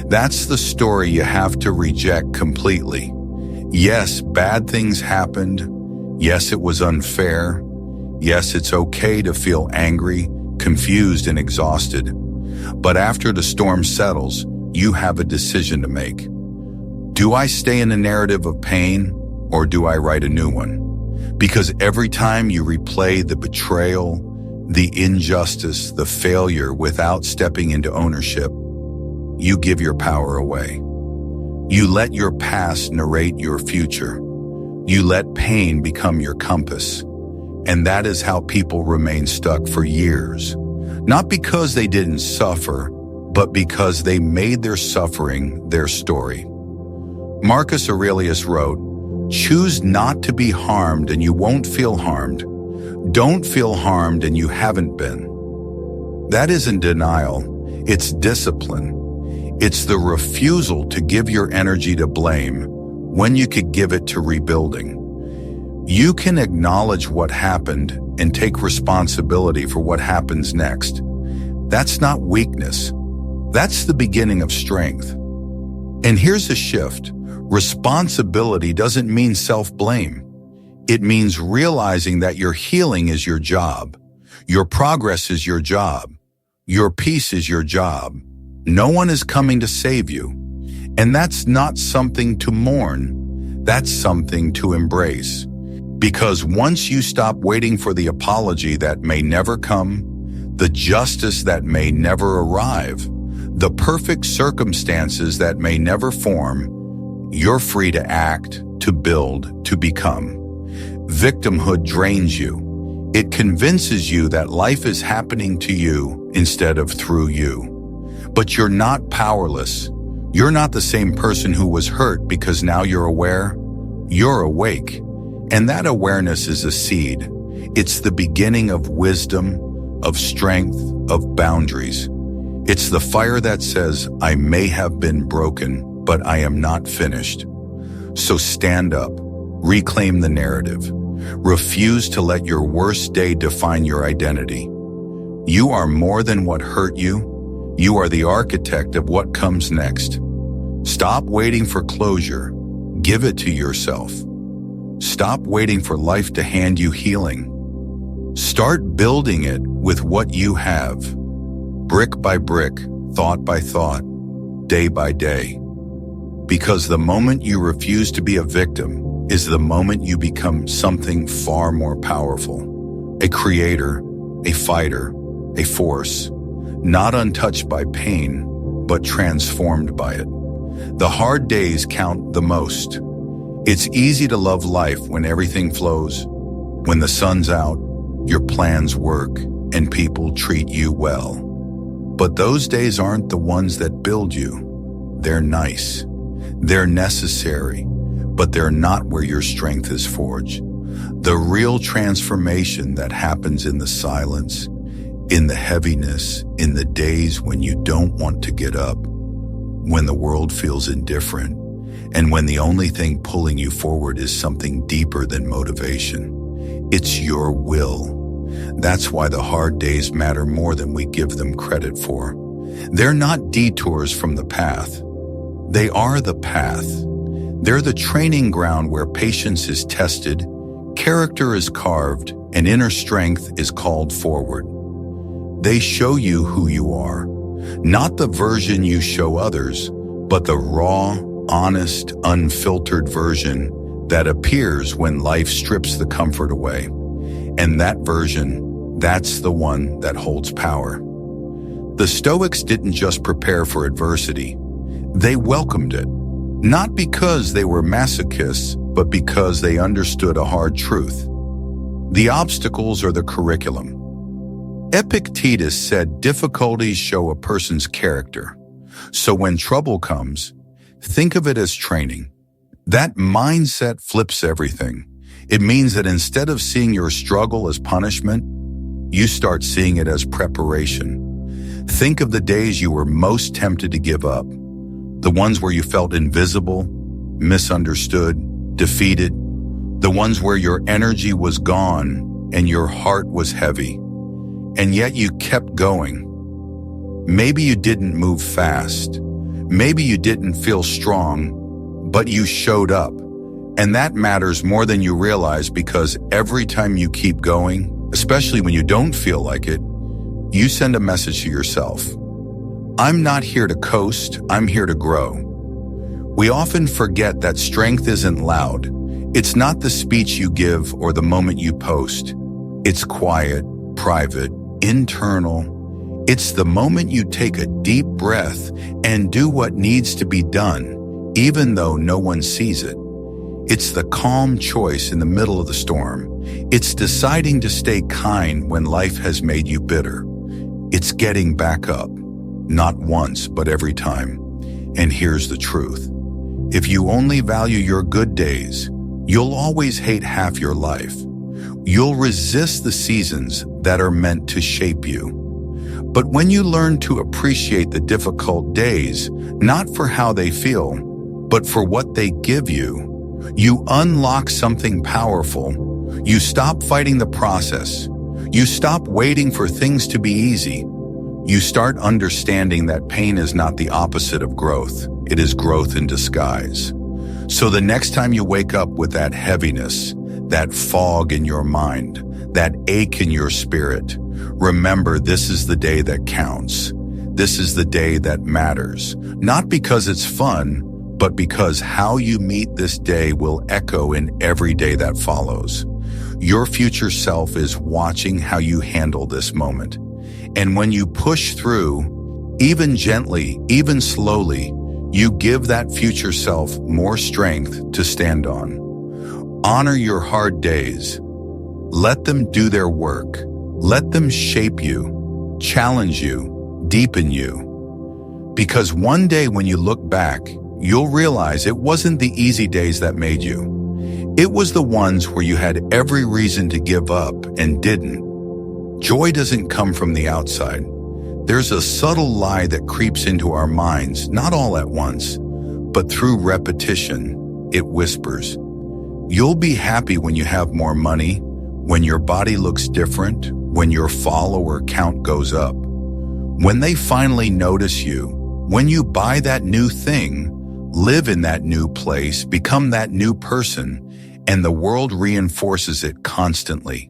S1: That's the story you have to reject completely. Yes, bad things happened. Yes, it was unfair. Yes, it's okay to feel angry, confused, and exhausted. But after the storm settles, you have a decision to make. Do I stay in a narrative of pain, or do I write a new one? Because every time you replay the betrayal, the injustice, the failure without stepping into ownership, you give your power away. You let your past narrate your future. You let pain become your compass. And that is how people remain stuck for years. Not because they didn't suffer, but because they made their suffering their story. Marcus Aurelius wrote, "Choose not to be harmed and you won't feel harmed. Don't feel harmed and you haven't been." That isn't denial, it's discipline. It's the refusal to give your energy to blame when you could give it to rebuilding. You can acknowledge what happened and take responsibility for what happens next. That's not weakness. That's the beginning of strength. And here's a shift. Responsibility doesn't mean self-blame. It means realizing that your healing is your job. Your progress is your job. Your peace is your job. No one is coming to save you. And that's not something to mourn. That's something to embrace. Because once you stop waiting for the apology that may never come, the justice that may never arrive, the perfect circumstances that may never form, you're free to act, to build, to become. Victimhood drains you. It convinces you that life is happening to you instead of through you. But you're not powerless. You're not the same person who was hurt because now you're aware. You're awake. And that awareness is a seed. It's the beginning of wisdom, of strength, of boundaries. It's the fire that says, I may have been broken, but I am not finished. So stand up, reclaim the narrative. Refuse to let your worst day define your identity. You are more than what hurt you. You are the architect of what comes next. Stop waiting for closure. Give it to yourself. Stop waiting for life to hand you healing. Start building it with what you have, brick by brick, thought by thought, day by day. Because the moment you refuse to be a victim is the moment you become something far more powerful. A creator, a fighter, a force, not untouched by pain, but transformed by it. The hard days count the most. It's easy to love life when everything flows, when the sun's out, your plans work, and people treat you well. But those days aren't the ones that build you. They're nice. They're necessary, but they're not where your strength is forged. The real transformation that happens in the silence, in the heaviness, in the days when you don't want to get up, when the world feels indifferent, and when the only thing pulling you forward is something deeper than motivation. It's your will. That's why the hard days matter more than we give them credit for. They're not detours from the path. They are the path. They're the training ground where patience is tested, character is carved, and inner strength is called forward. They show you who you are, not the version you show others, but the raw, honest, unfiltered version that appears when life strips the comfort away. And that version, that's the one that holds power. The Stoics didn't just prepare for adversity. They welcomed it, not because they were masochists, but because they understood a hard truth. The obstacles are the curriculum. Epictetus said difficulties show a person's character. So when trouble comes, think of it as training. That mindset flips everything. It means that instead of seeing your struggle as punishment, you start seeing it as preparation. Think of the days you were most tempted to give up. The ones where you felt invisible, misunderstood, defeated. The ones where your energy was gone and your heart was heavy. And yet you kept going. Maybe you didn't move fast. Maybe you didn't feel strong, but you showed up. And that matters more than you realize, because every time you keep going, especially when you don't feel like it, you send a message to yourself. I'm not here to coast, I'm here to grow. We often forget that strength isn't loud. It's not the speech you give or the moment you post. It's quiet, private, internal. It's the moment you take a deep breath and do what needs to be done, even though no one sees it. It's the calm choice in the middle of the storm. It's deciding to stay kind when life has made you bitter. It's getting back up, not once, but every time. And here's the truth. If you only value your good days, you'll always hate half your life. You'll resist the seasons that are meant to shape you. But when you learn to appreciate the difficult days, not for how they feel, but for what they give you, you unlock something powerful. You stop fighting the process. You stop waiting for things to be easy. You start understanding that pain is not the opposite of growth. It is growth in disguise. So the next time you wake up with that heaviness, that fog in your mind, that ache in your spirit, remember this is the day that counts. This is the day that matters, not because it's fun, but because how you meet this day will echo in every day that follows. Your future self is watching how you handle this moment. And when you push through, even gently, even slowly, you give that future self more strength to stand on. Honor your hard days. Let them do their work. Let them shape you, challenge you, deepen you. Because one day when you look back, you'll realize it wasn't the easy days that made you. It was the ones where you had every reason to give up and didn't. Joy doesn't come from the outside. There's a subtle lie that creeps into our minds, not all at once, but through repetition, it whispers. You'll be happy when you have more money, when your body looks different, when your follower count goes up. When they finally notice you, when you buy that new thing, live in that new place, become that new person, and the world reinforces it constantly.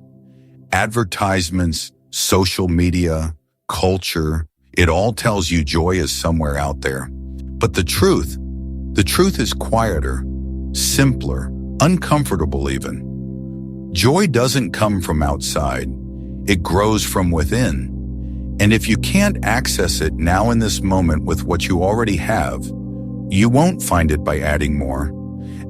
S1: Advertisements, social media, culture, it all tells you joy is somewhere out there. But the truth is quieter, simpler, uncomfortable even. Joy doesn't come from outside. It grows from within. And if you can't access it now in this moment with what you already have, you won't find it by adding more.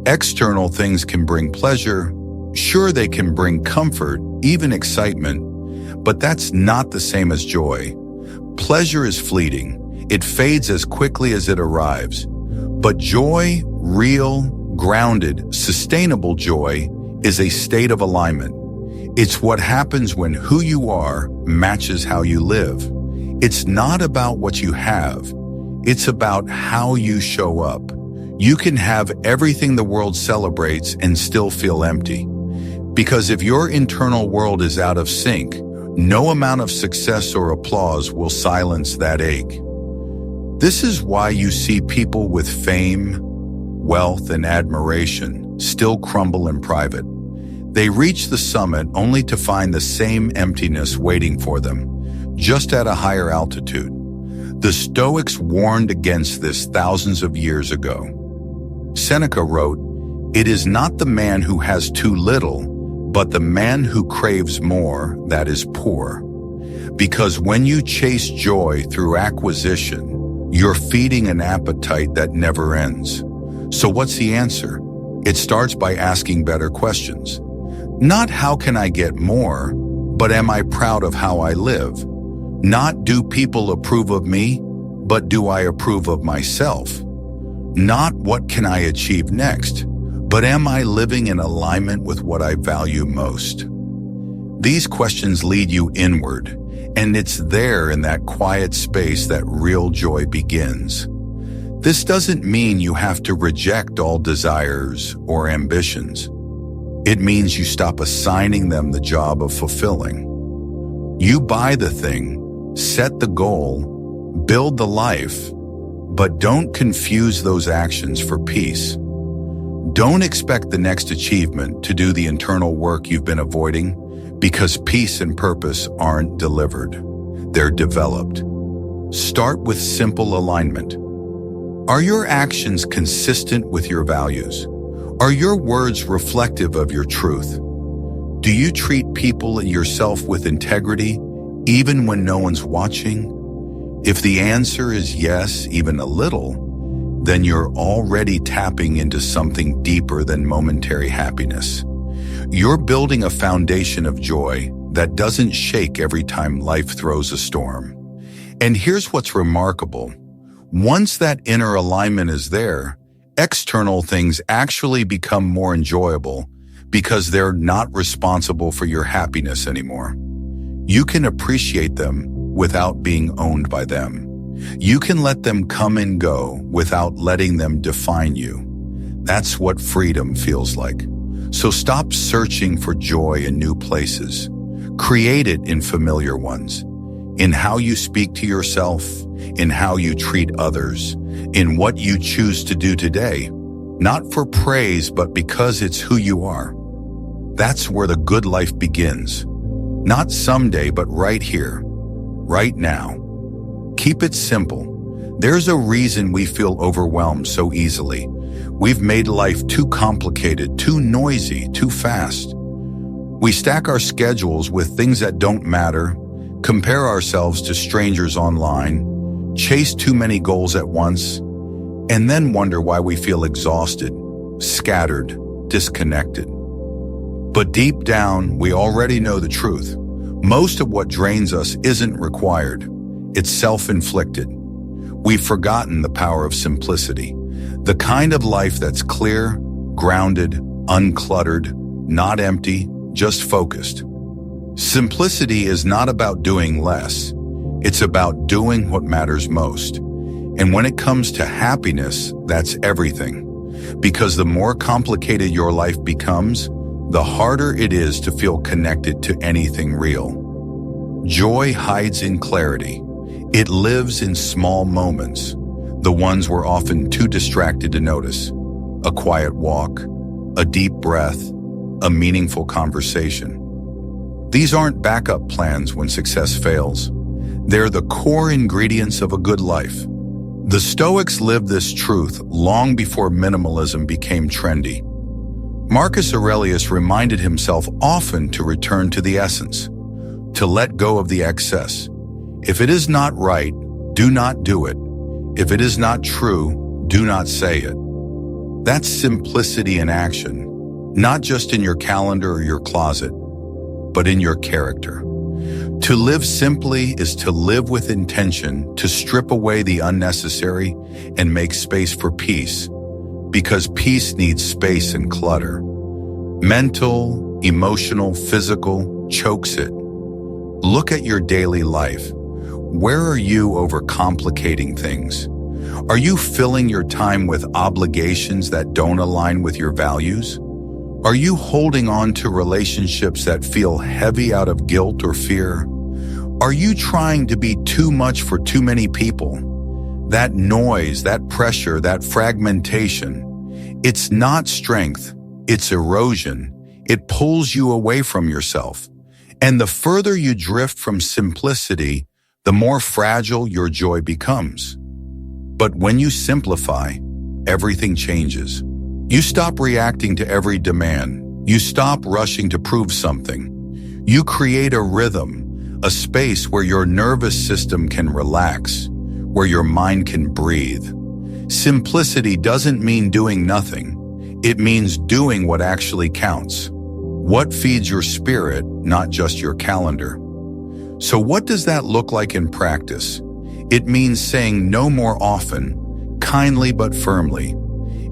S1: External things can bring pleasure. Sure, they can bring comfort, even excitement, but that's not the same as joy. Pleasure is fleeting. It fades as quickly as it arrives. But joy, real, grounded, sustainable joy, is a state of alignment. It's what happens when who you are matches how you live. It's not about what you have. It's about how you show up. You can have everything the world celebrates and still feel empty. Because if your internal world is out of sync, no amount of success or applause will silence that ache. This is why you see people with fame, wealth, and admiration still crumble in private. They reach the summit only to find the same emptiness waiting for them, just at a higher altitude. The Stoics warned against this thousands of years ago. Seneca wrote, "It is not the man who has too little, but the man who craves more that is poor." Because when you chase joy through acquisition, you're feeding an appetite that never ends. So what's the answer? It starts by asking better questions. Not how can I get more, but am I proud of how I live? Not do people approve of me, but do I approve of myself? Not what can I achieve next, but am I living in alignment with what I value most? These questions lead you inward, and it's there in that quiet space that real joy begins. This doesn't mean you have to reject all desires or ambitions. It means you stop assigning them the job of fulfilling. You buy the thing, set the goal, build the life, but don't confuse those actions for peace. Don't expect the next achievement to do the internal work you've been avoiding, because peace and purpose aren't delivered. They're developed. Start with simple alignment. Are your actions consistent with your values? Are your words reflective of your truth? Do you treat people and yourself with integrity, even when no one's watching? If the answer is yes, even a little, then you're already tapping into something deeper than momentary happiness. You're building a foundation of joy that doesn't shake every time life throws a storm. And here's what's remarkable. Once that inner alignment is there, external things actually become more enjoyable because they're not responsible for your happiness anymore. You can appreciate them without being owned by them. You can let them come and go without letting them define you. That's what freedom feels like. So stop searching for joy in new places. Create it in familiar ones. In how you speak to yourself, in how you treat others, in what you choose to do today. Not for praise, but because it's who you are. That's where the good life begins. Not someday, but right here, right now. Keep it simple. There's a reason we feel overwhelmed so easily. We've made life too complicated, too noisy, too fast. We stack our schedules with things that don't matter, compare ourselves to strangers online, chase too many goals at once, and then wonder why we feel exhausted, scattered, disconnected. But deep down, we already know the truth. Most of what drains us isn't required. It's self-inflicted. We've forgotten the power of simplicity, the kind of life that's clear, grounded, uncluttered, not empty, just focused. Simplicity is not about doing less. It's about doing what matters most. And when it comes to happiness, that's everything. Because the more complicated your life becomes, the harder it is to feel connected to anything real. Joy hides in clarity. It lives in small moments, the ones we're often too distracted to notice. A quiet walk, a deep breath, a meaningful conversation. These aren't backup plans when success fails. They're the core ingredients of a good life. The Stoics lived this truth long before minimalism became trendy. Marcus Aurelius reminded himself often to return to the essence, to let go of the excess. If it is not right, do not do it. If it is not true, do not say it. That's simplicity in action, not just in your calendar or your closet, but in your character. To live simply is to live with intention, to strip away the unnecessary and make space for peace, because peace needs space and clutter. Mental, emotional, physical chokes it. Look at your daily life. Where are you overcomplicating things? Are you filling your time with obligations that don't align with your values? Are you holding on to relationships that feel heavy out of guilt or fear? Are you trying to be too much for too many people? That noise, that pressure, that fragmentation, it's not strength, it's erosion. It pulls you away from yourself. And the further you drift from simplicity, the more fragile your joy becomes. But when you simplify, everything changes. You stop reacting to every demand. You stop rushing to prove something. You create a rhythm, a space where your nervous system can relax, where your mind can breathe. Simplicity doesn't mean doing nothing. It means doing what actually counts. What feeds your spirit, not just your calendar. So what does that look like in practice? It means saying no more often, kindly but firmly.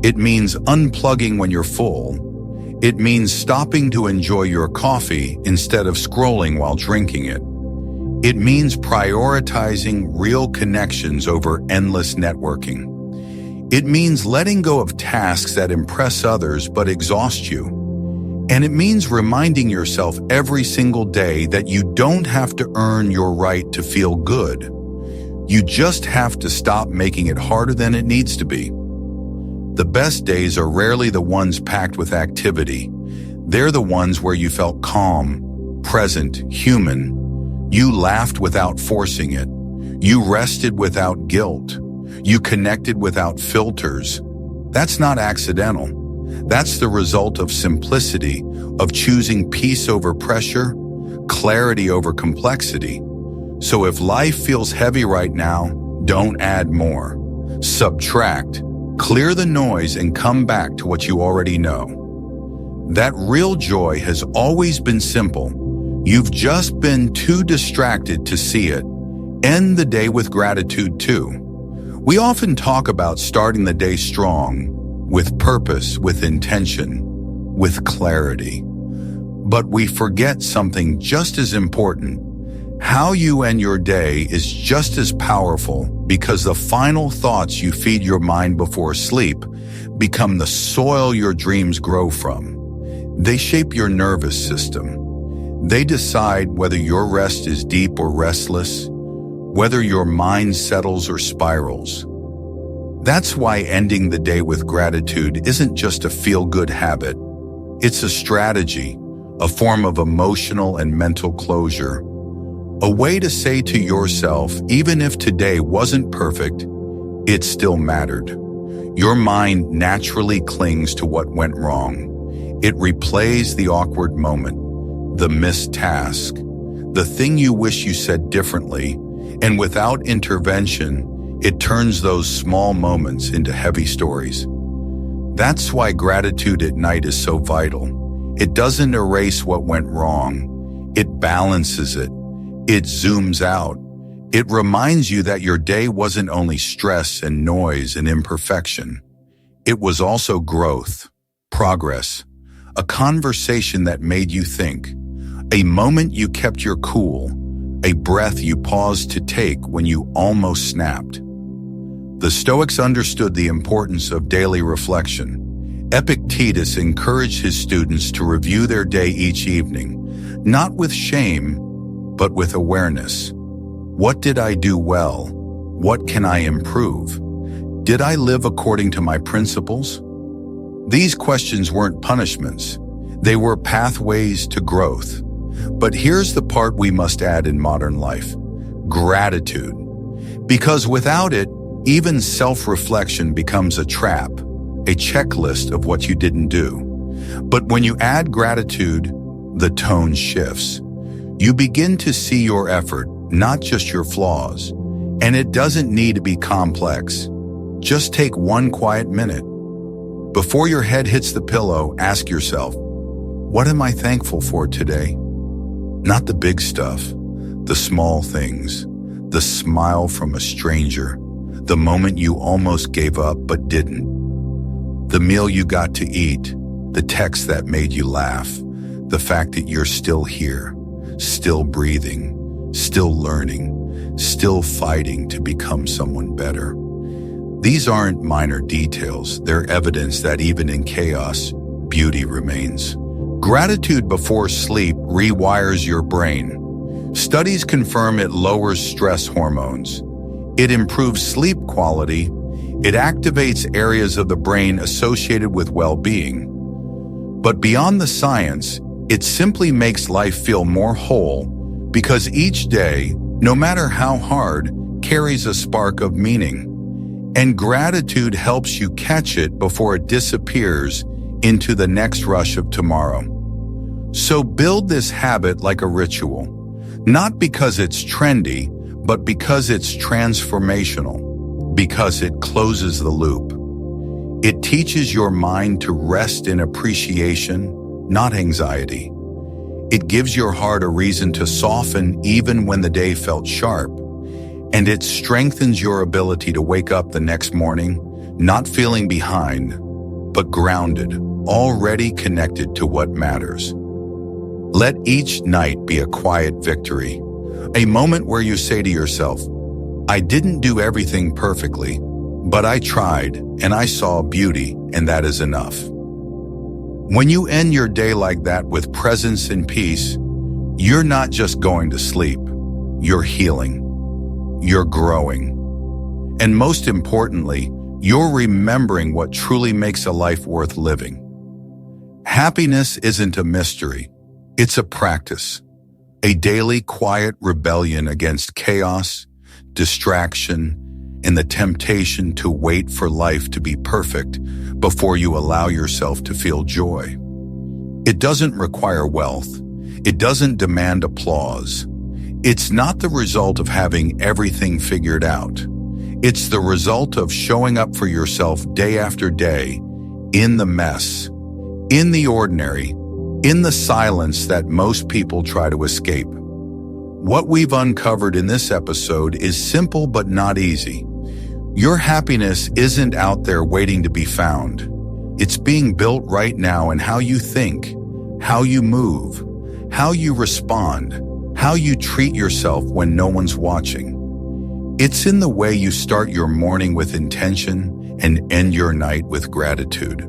S1: It means unplugging when you're full. It means stopping to enjoy your coffee instead of scrolling while drinking it. It means prioritizing real connections over endless networking. It means letting go of tasks that impress others but exhaust you. And it means reminding yourself every single day that you don't have to earn your right to feel good. You just have to stop making it harder than it needs to be. The best days are rarely the ones packed with activity. They're the ones where you felt calm, present, human. You laughed without forcing it. You rested without guilt. You connected without filters. That's not accidental. That's the result of simplicity, of choosing peace over pressure, clarity over complexity. So if life feels heavy right now, don't add more. Subtract, clear the noise, and come back to what you already know. That real joy has always been simple. You've just been too distracted to see it. End the day with gratitude too. We often talk about starting the day strong, with purpose, with intention, with clarity. But we forget something just as important. How you end your day is just as powerful because the final thoughts you feed your mind before sleep become the soil your dreams grow from. They shape your nervous system. They decide whether your rest is deep or restless, whether your mind settles or spirals. That's why ending the day with gratitude isn't just a feel-good habit. It's a strategy, a form of emotional and mental closure, a way to say to yourself, even if today wasn't perfect, it still mattered. Your mind naturally clings to what went wrong. It replays the awkward moment, the missed task, the thing you wish you said differently, and without intervention, it turns those small moments into heavy stories. That's why gratitude at night is so vital. It doesn't erase what went wrong. It balances it. It zooms out. It reminds you that your day wasn't only stress and noise and imperfection. It was also growth, progress, a conversation that made you think, a moment you kept your cool, a breath you paused to take when you almost snapped. The Stoics understood the importance of daily reflection. Epictetus encouraged his students to review their day each evening, not with shame, but with awareness. What did I do well? What can I improve? Did I live according to my principles? These questions weren't punishments. They were pathways to growth. But here's the part we must add in modern life: gratitude. Because without it, even self-reflection becomes a trap, a checklist of what you didn't do. But when you add gratitude, the tone shifts. You begin to see your effort, not just your flaws. And it doesn't need to be complex. Just take one quiet minute. Before your head hits the pillow, ask yourself, what am I thankful for today? Not the big stuff, the small things, the smile from a stranger, the moment you almost gave up but didn't, the meal you got to eat, the text that made you laugh, the fact that you're still here, still breathing, still learning, still fighting to become someone better. These aren't minor details. They're evidence that even in chaos, beauty remains. Gratitude before sleep rewires your brain. Studies confirm it lowers stress hormones. It improves sleep quality. It activates areas of the brain associated with well-being. But beyond the science, it simply makes life feel more whole because each day, no matter how hard, carries a spark of meaning. And gratitude helps you catch it before it disappears into the next rush of tomorrow. So build this habit like a ritual, not because it's trendy, but because it's transformational, because it closes the loop. It teaches your mind to rest in appreciation, not anxiety. It gives your heart a reason to soften even when the day felt sharp. And it strengthens your ability to wake up the next morning, not feeling behind, but grounded, already connected to what matters. Let each night be a quiet victory, a moment where you say to yourself, I didn't do everything perfectly, but I tried and I saw beauty, and that is enough. When you end your day like that with presence and peace, you're not just going to sleep, you're healing. You're growing. And most importantly, you're remembering what truly makes a life worth living. Happiness isn't a mystery. It's a practice, a daily quiet rebellion against chaos, distraction, and the temptation to wait for life to be perfect before you allow yourself to feel joy. It doesn't require wealth. It doesn't demand applause. It's not the result of having everything figured out. It's the result of showing up for yourself day after day, in the mess, in the ordinary, in the silence that most people try to escape. What we've uncovered in this episode is simple but not easy. Your happiness isn't out there waiting to be found. It's being built right now in how you think, how you move, how you respond, how you treat yourself when no one's watching. It's in the way you start your morning with intention and end your night with gratitude.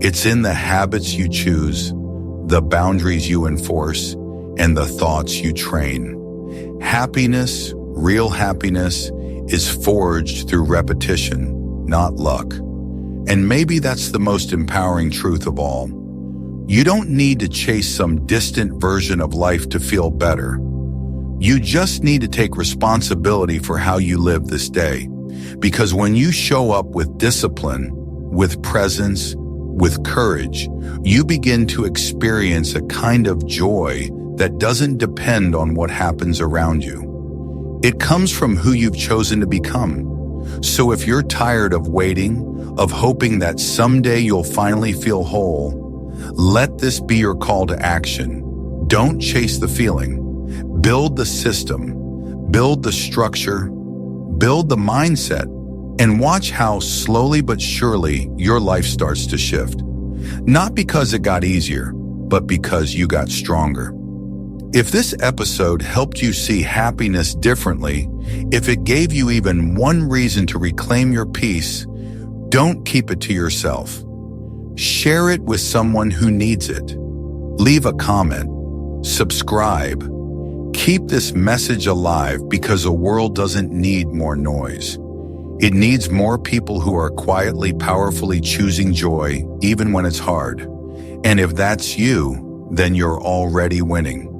S1: It's in the habits you choose, the boundaries you enforce, and the thoughts you train. Happiness, real happiness, is forged through repetition, not luck. And maybe that's the most empowering truth of all. You don't need to chase some distant version of life to feel better. You just need to take responsibility for how you live this day. Because when you show up with discipline, with presence, with courage, you begin to experience a kind of joy that doesn't depend on what happens around you. It comes from who you've chosen to become. So if you're tired of waiting, of hoping that someday you'll finally feel whole, let this be your call to action. Don't chase the feeling. Build the system, build the structure, build the mindset, and watch how slowly but surely your life starts to shift. Not because it got easier, but because you got stronger. If this episode helped you see happiness differently, if it gave you even one reason to reclaim your peace, don't keep it to yourself. Share it with someone who needs it. Leave a comment. Subscribe. Keep this message alive because a world doesn't need more noise. It needs more people who are quietly, powerfully choosing joy, even when it's hard. And if that's you, then you're already winning.